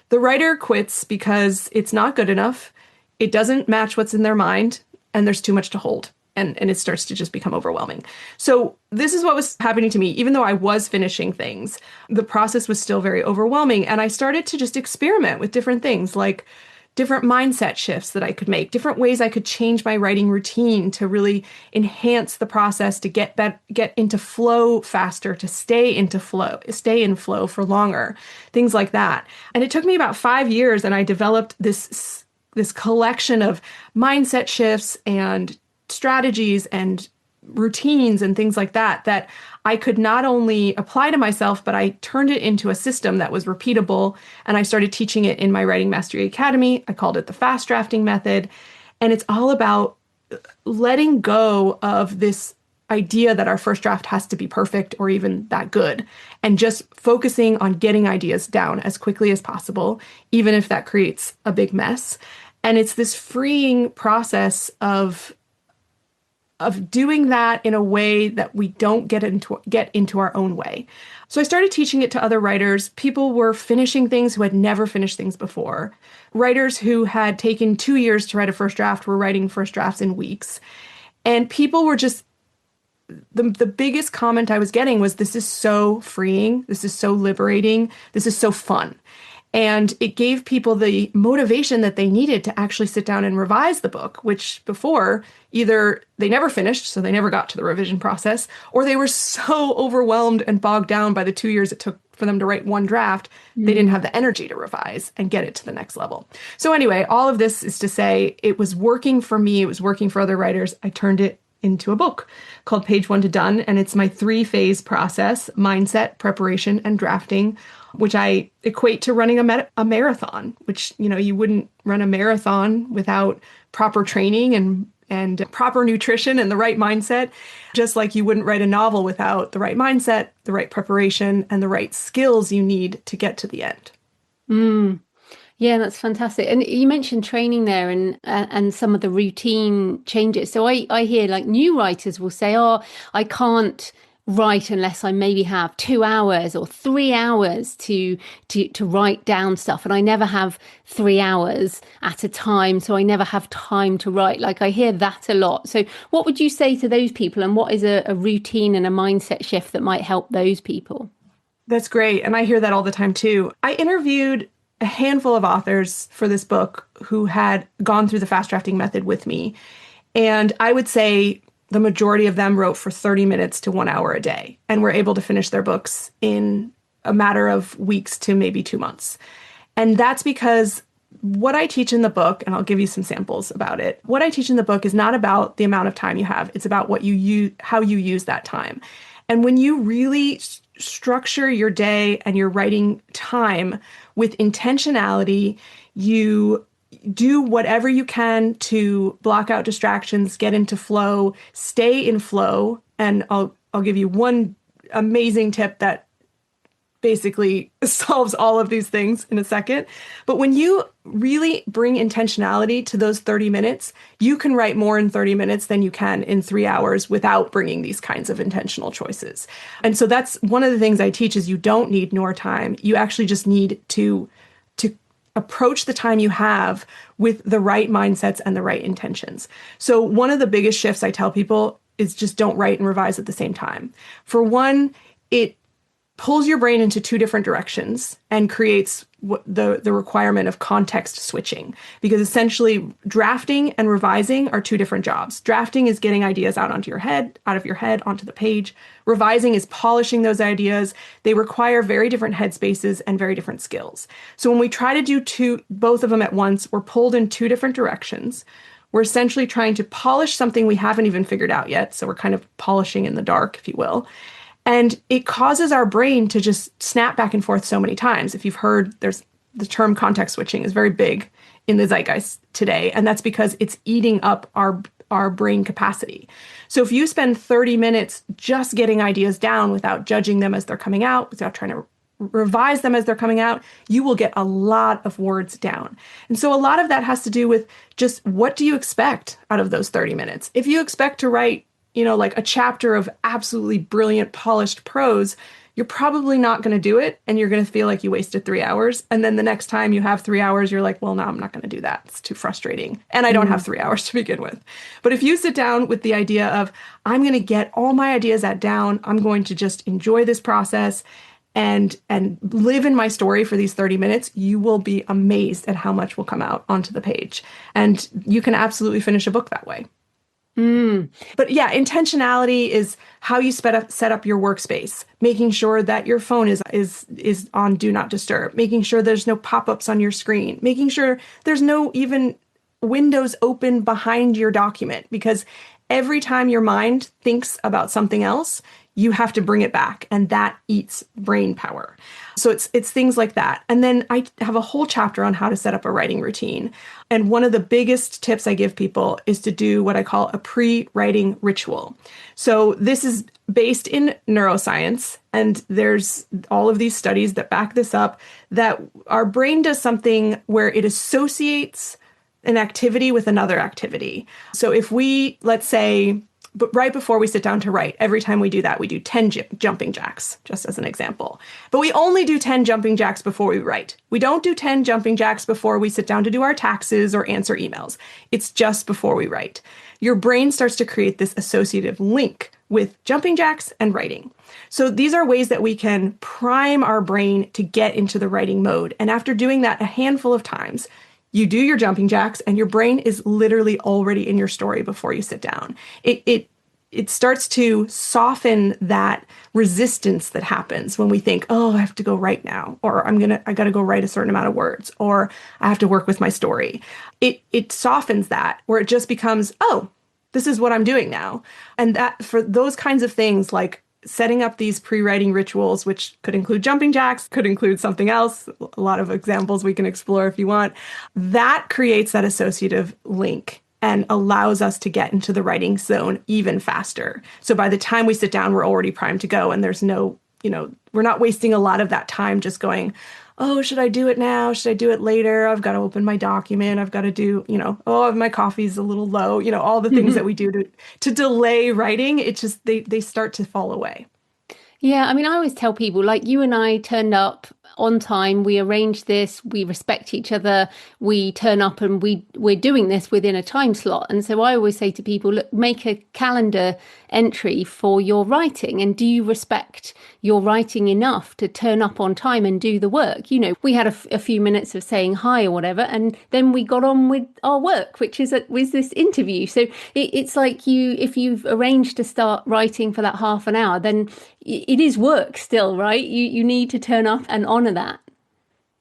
the writer quits because it's not good enough. It doesn't match what's in their mind, and there's too much to hold, and it starts to just become overwhelming. So this is what was happening to me. Even though I was finishing things, the process was still very overwhelming, and I started to just experiment with different things, like different mindset shifts that I could make, different ways I could change my writing routine to really enhance the process, to get into flow faster, to stay in flow for longer, things like that. And it took me about 5 years, and I developed this collection of mindset shifts and strategies and routines and things like that I could not only apply to myself, but I turned it into a system that was repeatable. And I started teaching it in my Writing Mastery Academy. I called it the fast drafting method. And it's all about letting go of this idea that our first draft has to be perfect or even that good, and just focusing on getting ideas down as quickly as possible, even if that creates a big mess. And it's this freeing process of doing that in a way that we don't get into our own way. So I started teaching it to other writers. People were finishing things who had never finished things before. Writers who had taken 2 years to write a first draft were writing first drafts in weeks. And people were just the biggest comment I was getting was, this is so freeing, this is so liberating, this is so fun. And it gave people the motivation that they needed to actually sit down and revise the book, which before either they never finished, so they never got to the revision process, or they were so overwhelmed and bogged down by the 2 years it took for them to write one draft, they didn't have the energy to revise and get it to the next level. So anyway, all of this is to say it was working for me, it was working for other writers. I turned it into a book called Page One to Done, and it's my 3-phase process: mindset, preparation, and drafting, which I equate to running a marathon, which, you wouldn't run a marathon without proper training and proper nutrition and the right mindset, just like you wouldn't write a novel without the right mindset, the right preparation, and the right skills you need to get to the end. Yeah, that's fantastic. And you mentioned training there and some of the routine changes. So I hear like new writers will say, oh, I can't write unless I maybe have 2 hours or 3 hours to write down stuff. And I never have 3 hours at a time. So I never have time to write. Like I hear that a lot. So what would you say to those people? And what is a routine and a mindset shift that might help those people? That's great. And I hear that all the time too. I interviewed a handful of authors for this book who had gone through the fast drafting method with me. And I would say the majority of them wrote for 30 minutes to 1 hour a day and were able to finish their books in a matter of weeks to maybe 2 months. And that's because what I teach in the book, and I'll give you some samples about it, what I teach in the book is not about the amount of time you have. It's about what you use, how you use that time. And when you really structure your day and your writing time with intentionality, you do whatever you can to block out distractions, get into flow, stay in flow. And I'll give you one amazing tip that basically solves all of these things in a second. But when you really bring intentionality to those 30 minutes, you can write more in 30 minutes than you can in 3 hours without bringing these kinds of intentional choices. And so that's one of the things I teach is you don't need more time. You actually just need to approach the time you have with the right mindsets and the right intentions. So one of the biggest shifts I tell people is just don't write and revise at the same time. For one, it pulls your brain into two different directions and creates the requirement of context switching, because essentially drafting and revising are two different jobs. Drafting is getting ideas out of your head onto the page. Revising is polishing those ideas. They require very different headspaces and very different skills. So when we try to do both of them at once, we're pulled in two different directions. We're essentially trying to polish something we haven't even figured out yet. So we're kind of polishing in the dark, if you will. And it causes our brain to just snap back and forth so many times. If you've heard, there's the term context switching is very big in the zeitgeist today. And that's because it's eating up our brain capacity. So if you spend 30 minutes just getting ideas down without judging them as they're coming out, without trying to revise them as they're coming out, you will get a lot of words down. And so a lot of that has to do with just what do you expect out of those 30 minutes? If you expect to write like a chapter of absolutely brilliant, polished prose, you're probably not going to do it. And you're going to feel like you wasted 3 hours. And then the next time you have 3 hours, you're like, well, no, I'm not going to do that. It's too frustrating. And I don't have 3 hours to begin with. But if you sit down with the idea of, I'm going to get all my ideas down, I'm going to just enjoy this process and live in my story for these 30 minutes, you will be amazed at how much will come out onto the page. And you can absolutely finish a book that way. But yeah, intentionality is how you set up your workspace, making sure that your phone is on do not disturb, making sure there's no pop-ups on your screen, making sure there's no even windows open behind your document, because every time your mind thinks about something else, you have to bring it back, and that eats brain power. So it's things like that. And then I have a whole chapter on how to set up a writing routine. And one of the biggest tips I give people is to do what I call a pre-writing ritual. So this is based in neuroscience, and there's all of these studies that back this up, that our brain does something where it associates an activity with another activity. So if we, let's say, but right before we sit down to write, every time we do that, we do 10 jumping jacks, just as an example. But we only do 10 jumping jacks before we write. We don't do 10 jumping jacks before we sit down to do our taxes or answer emails. It's just before we write. Your brain starts to create this associative link with jumping jacks and writing. So these are ways that we can prime our brain to get into the writing mode. And after doing that a handful of times, you do your jumping jacks and your brain is literally already in your story before you sit down. It starts to soften that resistance that happens when we think, oh, I have to go write now, or I got to go write a certain amount of words, or I have to work with my story. It softens that, where it just becomes, oh, this is what I'm doing now. And that for those kinds of things, like setting up these pre-writing rituals, which could include jumping jacks, could include something else, a lot of examples we can explore if you want, that creates that associative link and allows us to get into the writing zone even faster. So by the time we sit down, we're already primed to go, and there's no, we're not wasting a lot of that time just going, oh, should I do it now? Should I do it later? I've got to open my document. I've got to do, oh, my coffee's a little low, all the things that we do to delay writing. It just, they start to fall away. Yeah, I mean, I always tell people, like, you and I turned up on time, we arranged this, we respect each other, we turn up and we're doing this within a time slot. And so I always say to people, look, make a calendar entry for your writing, and do you respect your writing enough to turn up on time and do the work? You know, we had a few minutes of saying hi or whatever, and then we got on with our work, which was this interview. So it's like, if you've arranged to start writing for that half an hour, then it is work still, right? You need to turn up and honor that.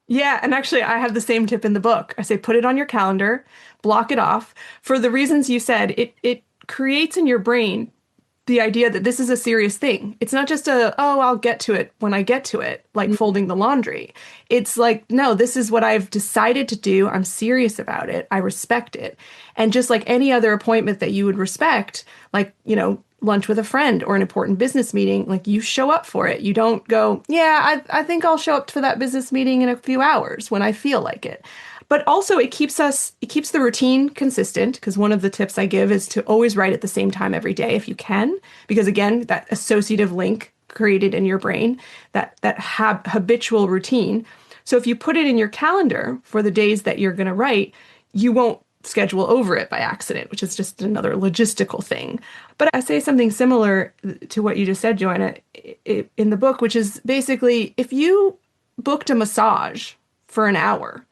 Yeah, and actually, I have the same tip in the book. I say put it on your calendar, block it off. For the reasons you said, it creates in your brain the idea that this is a serious thing. It's not just I'll get to it when I get to it, like folding the laundry. It's like, no, this is what I've decided to do. I'm serious about it. I respect it. And just like any other appointment that you would respect, like, lunch with a friend or an important business meeting, like, you show up for it. You don't go, yeah, I think I'll show up for that business meeting in a few hours when I feel like it. But also it keeps the routine consistent, because one of the tips I give is to always write at the same time every day if you can, because again, that associative link created in your brain, that habitual routine. So if you put it in your calendar for the days that you're going to write, you won't schedule over it by accident, which is just another logistical thing. But I say something similar to what you just said, Joanna, in the book, which is basically, if you booked a massage for an hour,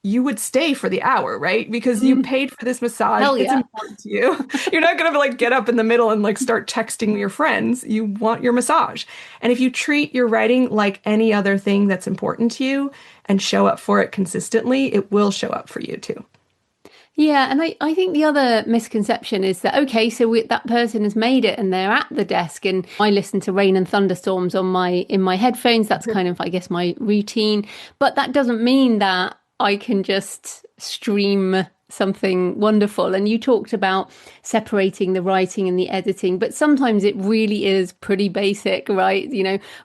you would stay for the hour, right? Because you paid for this massage. Hell It's yeah. important to you. You're not going to like get up in the middle and like start texting your friends. You want your massage. And if you treat your writing like any other thing that's important to you and show up for it consistently, it will show up for you too. Yeah, and I think the other misconception is that, okay, so that person has made it and they're at the desk, and I listen to Rain and Thunderstorms in my headphones. That's kind of, I guess, my routine. But that doesn't mean that I can just stream something wonderful. And you talked about separating the writing and the editing, but sometimes it really is pretty basic, right?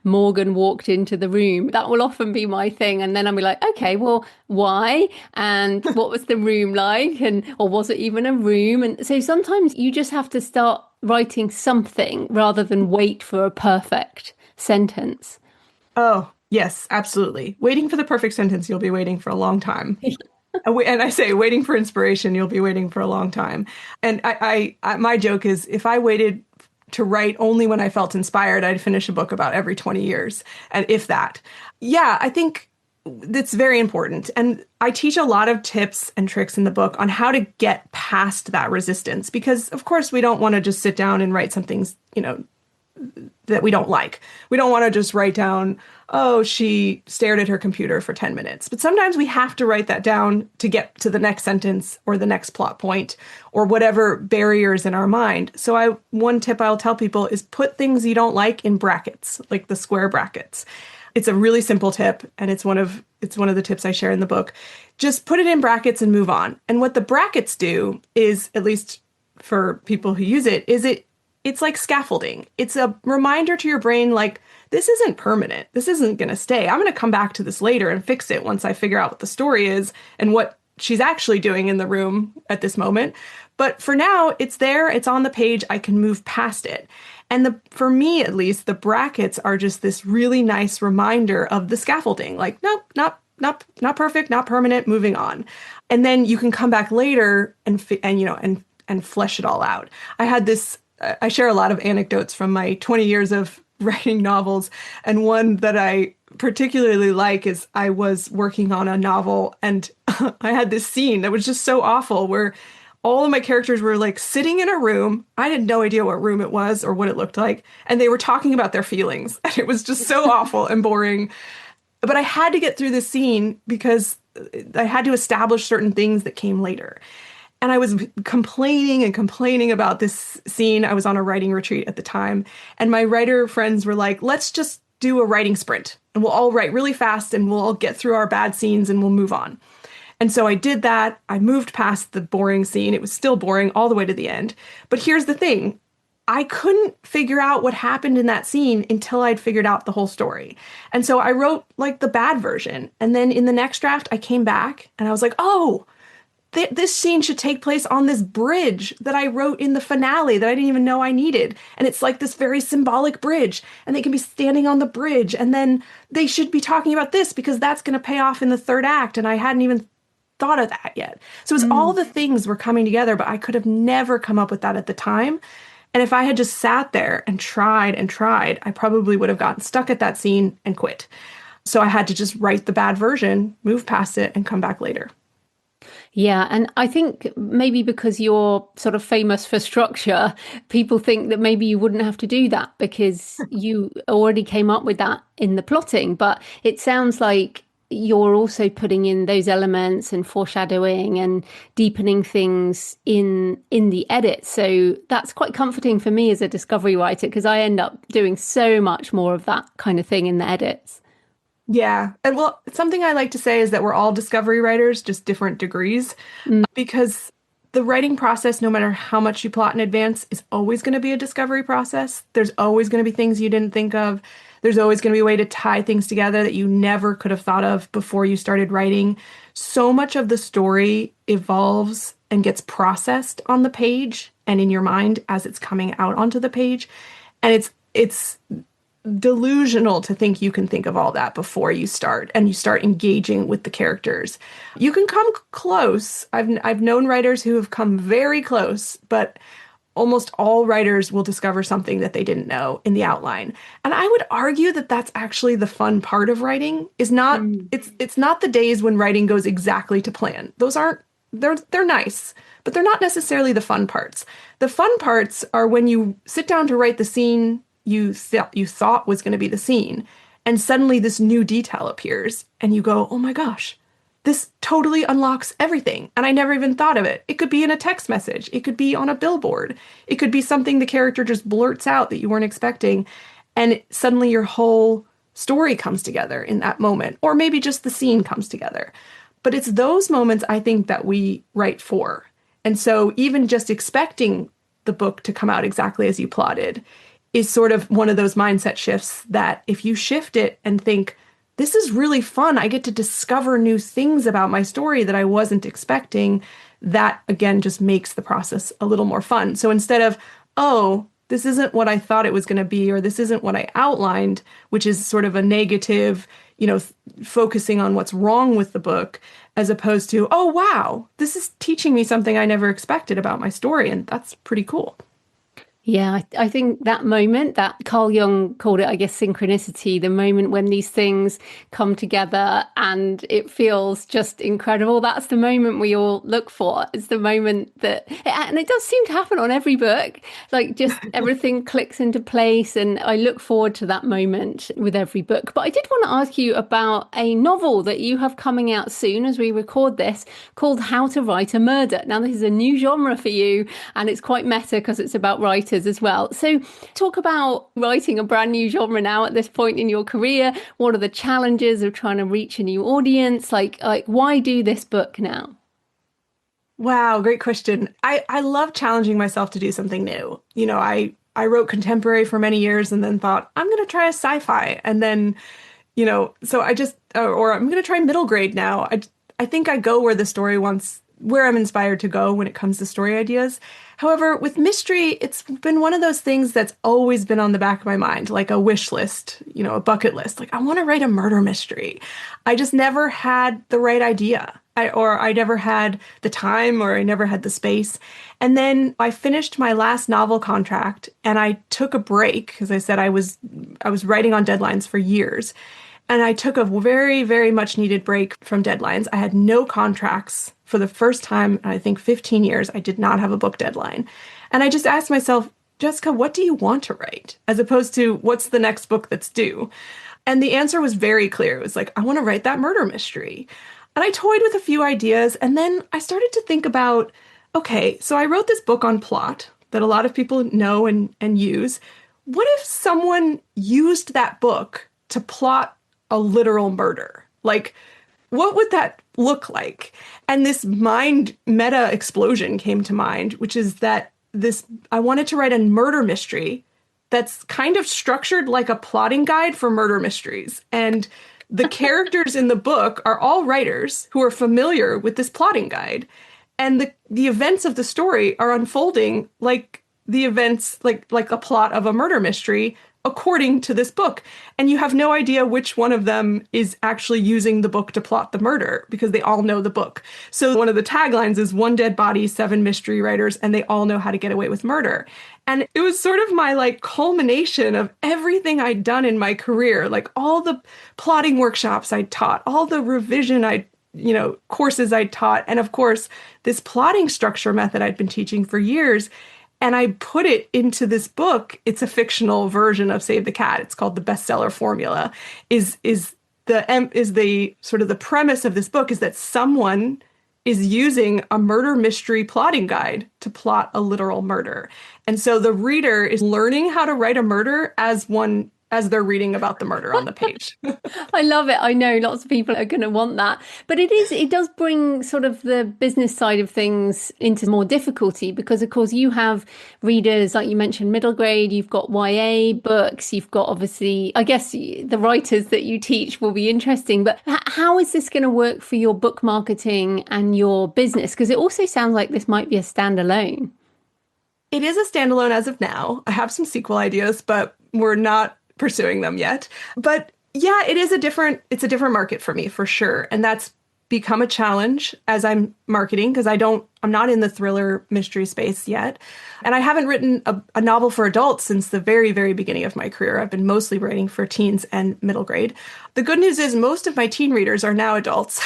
Morgan walked into the room. That will often be my thing. And then I'll be like, okay, well, why? And what was the room like? Or was it even a room? And so sometimes you just have to start writing something rather than wait for a perfect sentence. Oh, yes, absolutely. Waiting for the perfect sentence, you'll be waiting for a long time. And I say, waiting for inspiration, you'll be waiting for a long time. And my joke is, if I waited to write only when I felt inspired, I'd finish a book about every 20 years, and if that. Yeah, I think that's very important. And I teach a lot of tips and tricks in the book on how to get past that resistance, because of course we don't want to just sit down and write something, that we don't like. We don't want to just write down, oh, she stared at her computer for 10 minutes. But sometimes we have to write that down to get to the next sentence or the next plot point or whatever barriers in our mind. So one tip I'll tell people is put things you don't like in brackets, like the square brackets. It's a really simple tip, and it's one of the tips I share in the book. Just put it in brackets and move on. And what the brackets do is, at least for people who use it, it's like scaffolding. It's a reminder to your brain, like, this isn't permanent. This isn't going to stay. I'm going to come back to this later and fix it once I figure out what the story is and what she's actually doing in the room at this moment. But for now, it's there. It's on the page. I can move past it. And for me, at least, the brackets are just this really nice reminder of the scaffolding. Like, nope, not perfect, not permanent, moving on. And then you can come back later and flesh it all out. I share a lot of anecdotes from my 20 years of writing novels. And one that I particularly like is, I was working on a novel and I had this scene that was just so awful, where all of my characters were like sitting in a room. I had no idea what room it was or what it looked like. And they were talking about their feelings. And it was just so awful and boring. But I had to get through this scene because I had to establish certain things that came later. And I was complaining about this scene. I was on a writing retreat at the time. And my writer friends were like, let's just do a writing sprint. And we'll all write really fast and we'll all get through our bad scenes and we'll move on. And so I did that. I moved past the boring scene. It was still boring all the way to the end. But here's the thing. I couldn't figure out what happened in that scene until I'd figured out the whole story. And so I wrote like the bad version. And then in the next draft, I came back and I was like, oh, this scene should take place on this bridge that I wrote in the finale that I didn't even know I needed. And it's like this very symbolic bridge, and they can be standing on the bridge, and then they should be talking about this because that's going to pay off in the third act. And I hadn't even thought of that yet. So it was all the things were coming together, but I could have never come up with that at the time. And if I had just sat there and tried, I probably would have gotten stuck at that scene and quit. So I had to just write the bad version, move past it, and come back later. Yeah, and I think maybe because you're sort of famous for structure, people think that maybe you wouldn't have to do that because you already came up with that in the plotting. But it sounds like you're also putting in those elements and foreshadowing and deepening things in the edit. So that's quite comforting for me as a discovery writer, because I end up doing so much more of that kind of thing in the edits. Yeah. And well, something I like to say is that we're all discovery writers, just different degrees, because the writing process, no matter how much you plot in advance, is always going to be a discovery process. There's always going to be things you didn't think of. There's always going to be a way to tie things together that you never could have thought of before you started writing. So much of the story evolves and gets processed on the page and in your mind as it's coming out onto the page. And it's delusional to think you can think of all that before you start and you start engaging with the characters. You can come close. I've known writers who have come very close, but almost all writers will discover something that they didn't know in the outline. And I would argue that that's actually the fun part of writing is not it's not the days when writing goes exactly to plan. Those aren't they're nice, but they're not necessarily the fun parts. The fun parts are when you sit down to write the scene you thought was going to be the scene, and suddenly this new detail appears, and you go, oh my gosh, this totally unlocks everything, and I never even thought of it. It could be in a text message. It could be on a billboard. It could be something the character just blurts out that you weren't expecting, and suddenly your whole story comes together in that moment, or maybe just the scene comes together. But it's those moments, I think, that we write for. And so even just expecting the book to come out exactly as you plotted is sort of one of those mindset shifts that if you shift it and think, this is really fun, I get to discover new things about my story that I wasn't expecting, that again just makes the process a little more fun. So instead of, oh, this isn't what I thought it was going to be, or this isn't what I outlined, which is sort of a negative, focusing on what's wrong with the book, as opposed to, oh, wow, this is teaching me something I never expected about my story. And that's pretty cool. Yeah, I think that moment that Carl Jung called it, I guess, synchronicity, the moment when these things come together and it feels just incredible. That's the moment we all look for. It's the moment and it does seem to happen on every book, like just everything clicks into place. And I look forward to that moment with every book. But I did want to ask you about a novel that you have coming out soon as we record this called How to Write a Murder. Now, this is a new genre for you, and it's quite meta because it's about writers as well. So talk about writing a brand new genre now at this point in your career. What are the challenges of trying to reach a new audience? Like why do this book now? Wow, great question. I love challenging myself to do something new. I wrote contemporary for many years and then thought, I'm going to try a sci-fi. And then, so or I'm going to try middle grade now. I think I go where the story wants, where I'm inspired to go when it comes to story ideas. However, with mystery, it's been one of those things that's always been on the back of my mind, like a wish list, a bucket list. Like, I want to write a murder mystery. I just never had the right idea. I never had the time, or I never had the space. And then I finished my last novel contract and I took a break because I said I was writing on deadlines for years. And I took a very, very much needed break from deadlines. I had no contracts for the first time in, I think, 15 years. I did not have a book deadline. And I just asked myself, Jessica, what do you want to write? As opposed to what's the next book that's due? And the answer was very clear. It was like, I want to write that murder mystery. And I toyed with a few ideas. And then I started to think about, okay, so I wrote this book on plot that a lot of people know and use. What if someone used that book to plot a literal murder? Like, what would that look like? And this mind meta explosion came to mind, which is that I wanted to write a murder mystery that's kind of structured like a plotting guide for murder mysteries. And the characters in the book are all writers who are familiar with this plotting guide. And the events of the story are unfolding like the events, like a plot of a murder mystery, according to this book. And you have no idea which one of them is actually using the book to plot the murder, because they all know the book. So one of the taglines is 1 dead body, 7 mystery writers, and they all know how to get away with murder. And it was sort of my like culmination of everything I'd done in my career, like all the plotting workshops I'd taught, all the revision courses I'd taught, and of course, this plotting structure method I'd been teaching for years. And I put it into this book. It's a fictional version of Save the Cat. It's called The Bestseller Formula. Is the sort of the premise of this book is that someone is using a murder mystery plotting guide to plot a literal murder. And so the reader is learning how to write a murder as they're reading about the murder on the page. I love it. I know lots of people are going to want that. But it does bring sort of the business side of things into more difficulty, because, of course, you have readers, like you mentioned, middle grade, you've got YA books, you've got, obviously, I guess the writers that you teach will be interesting. But how is this going to work for your book marketing and your business? Because it also sounds like this might be a standalone. It is a standalone as of now. I have some sequel ideas, but we're not pursuing them yet. But yeah, it's a different market for me, for sure. And that's become a challenge as I'm marketing, because I'm not in the thriller mystery space yet. And I haven't written a novel for adults since the very, very beginning of my career. I've been mostly writing for teens and middle grade. The good news is most of my teen readers are now adults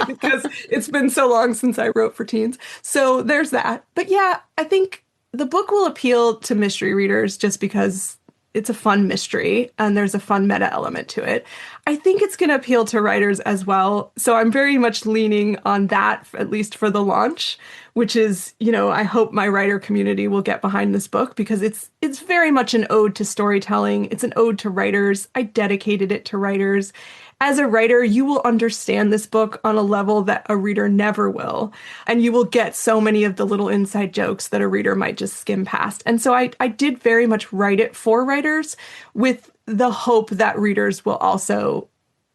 because it's been so long since I wrote for teens. So there's that. But yeah, I think the book will appeal to mystery readers just because it's a fun mystery and there's a fun meta element to it. I think it's going to appeal to writers as well. So I'm very much leaning on that, at least for the launch, which is, I hope my writer community will get behind this book, because it's very much an ode to storytelling. It's an ode to writers. I dedicated it to writers. As a writer, you will understand this book on a level that a reader never will. And you will get so many of the little inside jokes that a reader might just skim past. And so I did very much write it for writers with the hope that readers will also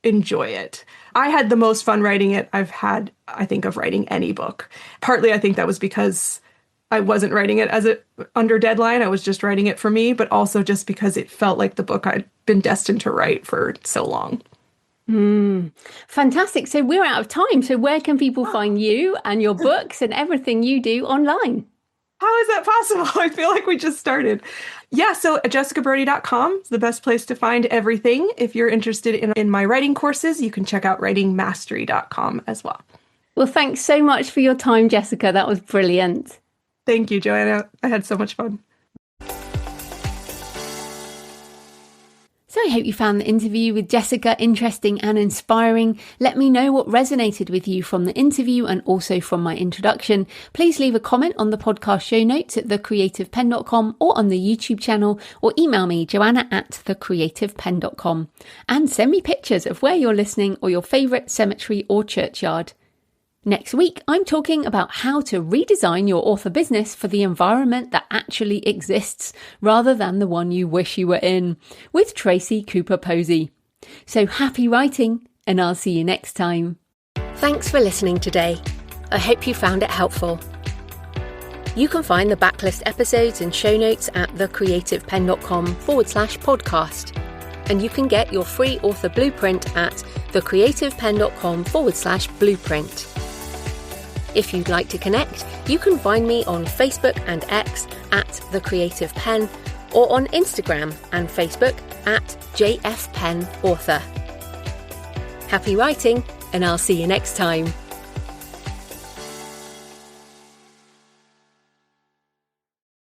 enjoy it. I had the most fun writing it I've had, I think, of writing any book. Partly, I think that was because I wasn't writing it under deadline. I was just writing it for me, but also just because it felt like the book I'd been destined to write for so long. Fantastic. So we're out of time. So where can people find you and your books and everything you do online? How is that possible? I feel like we just started. Yeah, so jessicabrody.com is the best place to find everything. If you're interested in my writing courses, you can check out writingmastery.com as well. Well, thanks so much for your time, Jessica. That was brilliant. Thank you, Joanna. I had so much fun. So I hope you found the interview with Jessica interesting and inspiring. Let me know what resonated with you from the interview and also from my introduction. Please leave a comment on the podcast show notes at thecreativepenn.com or on the YouTube channel, or email me, joanna@thecreativepenn.com, and send me pictures of where you're listening or your favourite cemetery or churchyard. Next week, I'm talking about how to redesign your author business for the environment that actually exists rather than the one you wish you were in, with Tracy Cooper Posey. So happy writing, and I'll see you next time. Thanks for listening today. I hope you found it helpful. You can find the backlist episodes and show notes at thecreativepenn.com/podcast. And you can get your free author blueprint at thecreativepenn.com/blueprint. If you'd like to connect, you can find me on Facebook and X at The Creative Penn, or on Instagram and Facebook at JFPennAuthor. Happy writing, and I'll see you next time.